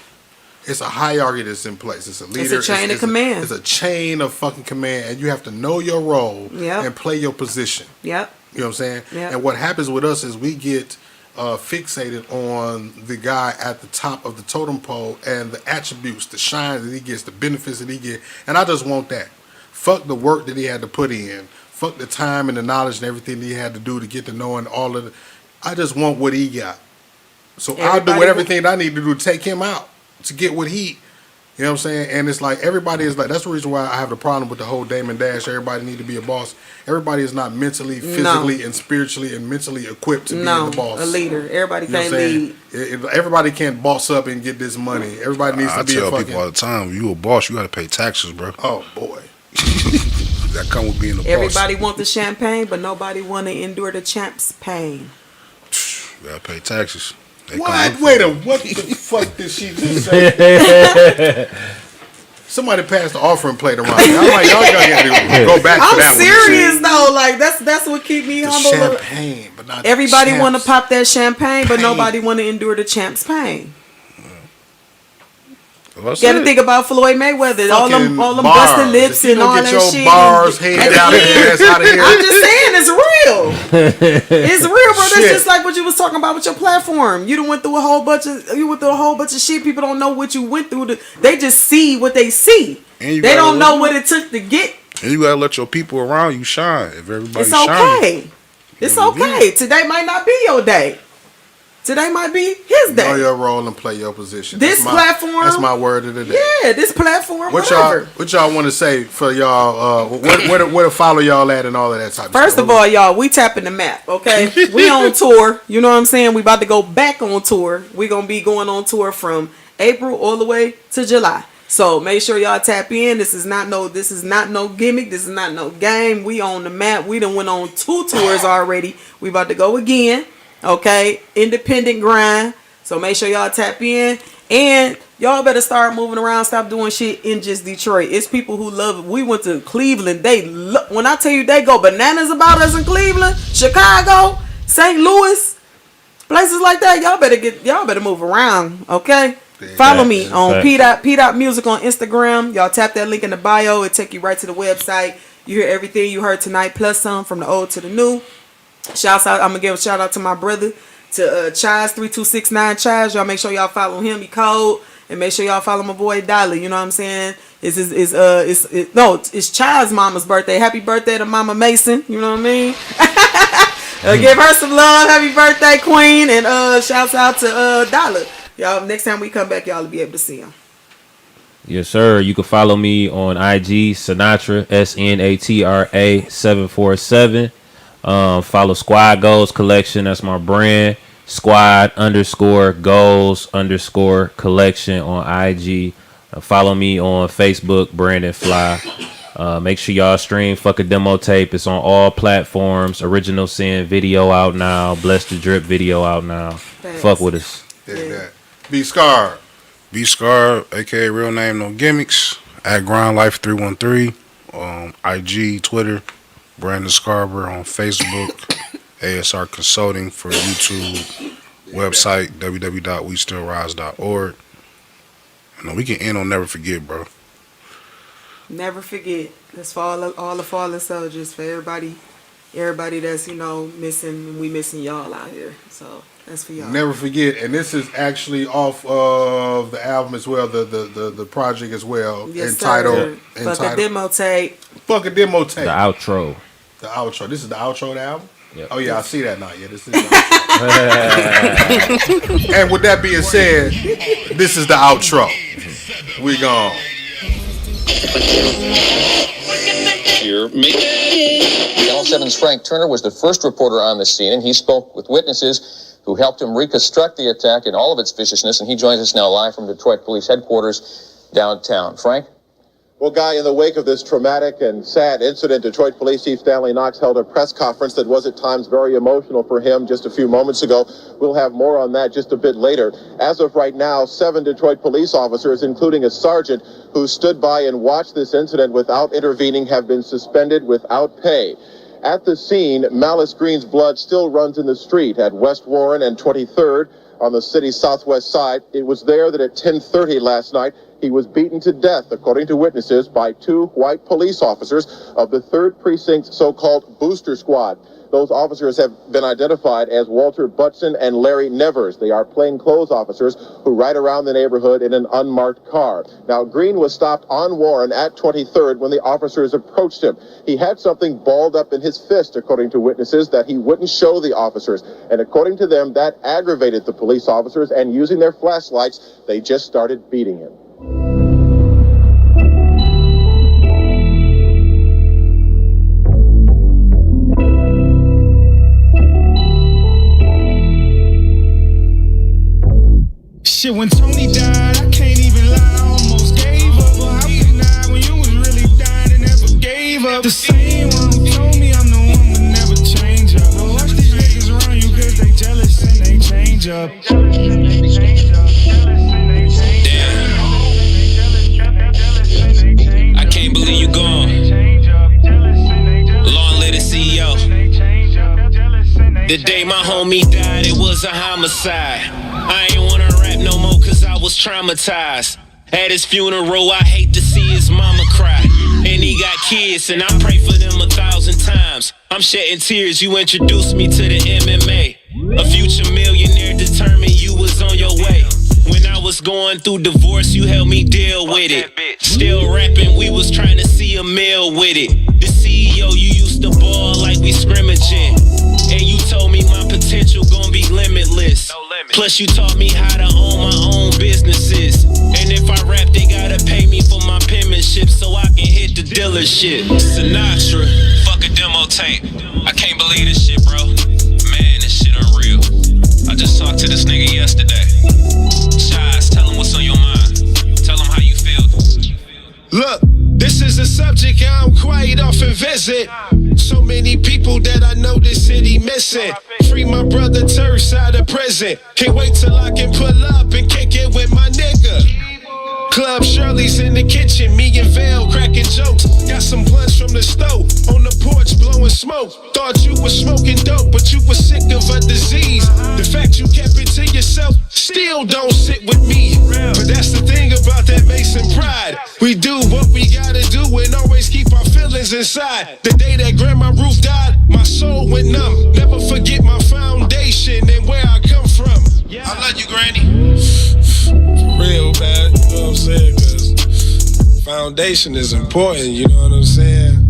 it's a hierarchy that's in place. It's a leader. It's a chain of command. It's a chain of fucking command, and you have to know your role Yep. and play your position. Yep. You know what I'm saying? Yep. And what happens with us is we get fixated on the guy at the top of the totem pole and the attributes, the shine that he gets, the benefits that he gets. And I just want that. Fuck the work that he had to put in. Fuck the time and the knowledge and everything that he had to do to get to knowing all of it. I just want what he got. So I'll do everything I need to do to take him out, to get what he, you know what I'm saying? And it's like everybody is like, that's the reason why I have the problem with the whole Damon Dash. Everybody need to be a boss. Everybody is not mentally, physically, and spiritually and mentally equipped to be the boss. A leader. Everybody You know can't what I'm lead. saying? Everybody can't boss up and get this money. Everybody needs to be a tell fucking. people all the time, when you a boss, you got to pay taxes, bro. Oh boy, that come with being a boss. Everybody want the champagne, but nobody want to endure the champ's pain. You got to pay taxes. They what? come Wait a what the fuck did she just say? Somebody passed the offering plate around. I'm like, y'all gotta go back to I'm that serious one. though. Like that's what keep me The humble. champagne, but not Everybody want to champs. pop that champagne, but Pain. nobody want to endure the champ's pain. What's You got to that? think about Floyd Mayweather, all them Fucking busted bars. lips If you and don't all get that your shit. bars head out of here, ass out of here. I'm just saying, it's real. It's real, bro. That's Shit. just like what you was talking about with your platform. You done went through a whole bunch of shit. People don't know what you went through. They just see what they see. And you They gotta don't know let- what it took to get. And you got to let your people around you shine. If everybody's It's okay. shining. It's You know what I okay. Today might not be your day. Today might be his Know day. your role and play your position. This platform- That's my word of the day. Yeah, this platform, What whatever. y'all want to say for y'all? Where to follow y'all at and all of that type of stuff? First of all, y'all, we tapping the map, okay? We on tour. You know what I'm saying? We about to go back on tour. We gonna be going on tour from April all the way to July. So make sure y'all tap in. This is not no gimmick. This is not no game. We on the map. We done went on 2 tours already. We about to go again. Okay? Independent grind. So make sure y'all tap in. And y'all better start moving around. Stop doing shit in just Detroit. It's people who love it. We went to Cleveland. When I tell you they go bananas about us in Cleveland, Chicago, St. Louis, places like that. Y'all better move around. Okay? Follow me on P-Dot Music on Instagram. Y'all tap that link in the bio. It'll take you right to the website. You hear everything you heard tonight, plus some, from the old to the new. Shouts out. I'm going to give a shout out to my brother, to Chaz3269 Chaz. Y'all make sure y'all follow him. He cold. And make sure y'all follow my boy Dolly. You know what I'm saying? It's Chaz's mama's birthday. Happy birthday to Mama Mason. You know what I mean? Give her some love. Happy birthday, Queen. And shouts out to Dollar. Y'all, next time we come back, y'all will be able to see him. Yes, sir. You can follow me on IG, Snatra, SNATRA 747. Follow Squad Goals Collection. That's my brand. Squad_Goals_Collection on IG. Follow me on Facebook, Brandon Fly. Make sure y'all stream Fuck a Demo Tape. It's on all platforms. Original Sin video out now. Bless the Drip video out now. Thanks. Fuck with us. Yeah. Be scarred. Be Scar, aka real name, no gimmicks. At GrindLife313. IG, Twitter. Brandon Scarborough on Facebook. ASR Consulting for YouTube. Website www.westillrise.org. And we can end on Never Forget, bro. Never forget. That's for all the fallen soldiers. For everybody that's, missing. We missing y'all out here. So that's for y'all. Never forget, and this is actually off of the album as well, the project as well, Yes, entitled sir. Fuck a Demo Tape. Fuck a Demo Tape. The outro. The outro. This is the outro of the album? Yep. Oh yeah, I see that now. Yeah, this is the outro. And with that being said, this is the outro. We gone. Channel 7's Frank Turner was the first reporter on the scene, and he spoke with witnesses who helped him reconstruct the attack in all of its viciousness, and he joins us now live from Detroit Police Headquarters downtown. Frank? Well, Guy, in the wake of this traumatic and sad incident, Detroit Police Chief Stanley Knox held a press conference that was at times very emotional for him just a few moments ago. We'll have more on that just a bit later. As of right now, 7 Detroit police officers, including a sergeant who stood by and watched this incident without intervening, have been suspended without pay. At the scene, Malice Green's blood still runs in the street at West Warren and 23rd on the city's southwest side. It was there that at 10:30 last night, he was beaten to death, according to witnesses, by 2 white police officers of the 3rd Precinct's so-called booster squad. Those officers have been identified as Walter Butson and Larry Nevers. They are plainclothes officers who ride around the neighborhood in an unmarked car. Now, Green was stopped on Warren at 23rd when the officers approached him. He had something balled up in his fist, according to witnesses, that he wouldn't show the officers. And according to them, that aggravated the police officers, and using their flashlights, they just started beating him. Shit, when Tony died, I can't even lie, I almost gave up. But how you die when you was really dying and never gave up? The same one who told me I'm the one would never change up. But watch these niggas around you cause they jealous and they change up. Damn. I can't believe you gone. Long live the CEO. The day my homie died, it was a homicide. I ain't wanna rap no more cause I was traumatized. At his funeral, I hate to see his mama cry. And he got kids, and I pray for them 1,000 times. I'm shedding tears, you introduced me to the MMA. A future millionaire determined you was on your way. When I was going through divorce, you helped me deal with it. Still rapping, we was trying to see a meal with it. The CEO, you used to ball like we scrimmaging. And you told me my potential gon' be limitless. Plus you taught me how to own my own businesses. And if I rap, they gotta pay me for my penmanship so I can hit the dealership. Sinatra, fuck a demo tape. I can't believe this shit, bro. Man, this shit unreal. I just talked to this nigga yesterday. Shies, tell him what's on your mind. Tell him how you feel. Look, this is a subject I don't quite often visit. So many people that I know this city missing. Free my brother Terse out of prison. Can't wait till I can pull up and kick it with my nigga. Club Shirley's in the kitchen, me and Vale cracking jokes. Got some blunts from the stove, on the porch blowing smoke. Thought you was smoking dope, but you was sick of a disease. The fact you kept it to yourself still don't sit with me. But that's the thing about that Mason pride. We do what we gotta do and always keep our feelings inside. The day that Grandma Ruth died, my soul went numb. Never forget my foundation and where I come from. I love you, Granny. Real bad, you know what I'm saying? Cause foundation is important, you know what I'm saying?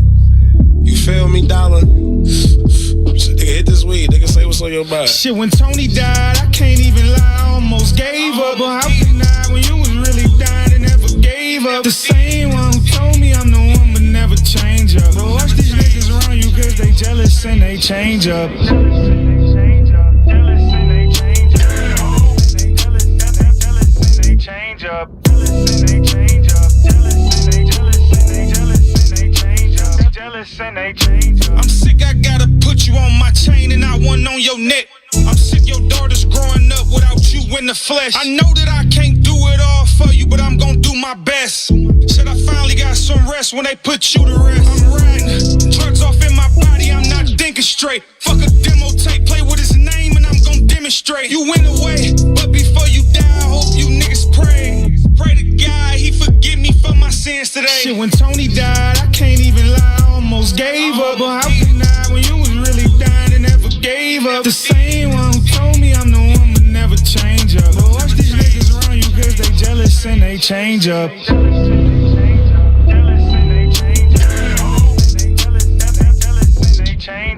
You feel me, dollar? Shit, nigga, hit this weed, nigga, say what's on your mind. Shit, when Tony died, I can't even lie, I almost gave up. But how you die when you was really dying and never gave up? The same one who told me I'm the one would never change up. But watch these niggas around you cause they jealous and they change up. Change up, jealous and they change up, jealous and they change up, jealous and they change up. I'm sick, I gotta put you on my chain and not one on your neck. I'm sick, your daughter's growing up without you in the flesh. I know that I can't do it all for you, but I'm gonna do my best. Said I finally got some rest when they put you to rest. I'm riding, drugs off in my body, I'm not thinking straight. Fuck a demo tape, play with his name and I'm gonna demonstrate. You went away, but before you die, I hope you niggas pray. Pray to God, he forgive me for my sins today. Shit, when Tony died, I can't even lie, I almost gave up. But how you die when you was really dying and never gave up? The same one who told me I'm the one would never change up. But watch these niggas around you cause they jealous and they change up. Change up, jealous and they change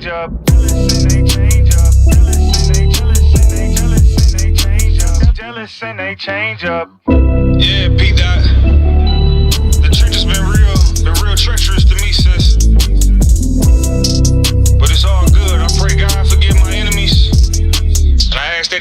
up, jealous and they change up, jealous and they change up. Yeah, P-Dot. The truth has been real treacherous to me, sis. But it's all good. I pray God forgive my enemies. And I ask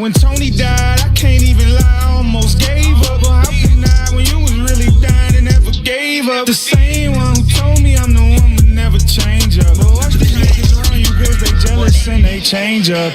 when Tony died, I can't even lie, I almost gave up. But how can I when you was really dying and never gave up? The same one who told me I'm the one who never change up. But watch these niggas around you cause they jealous and they change up.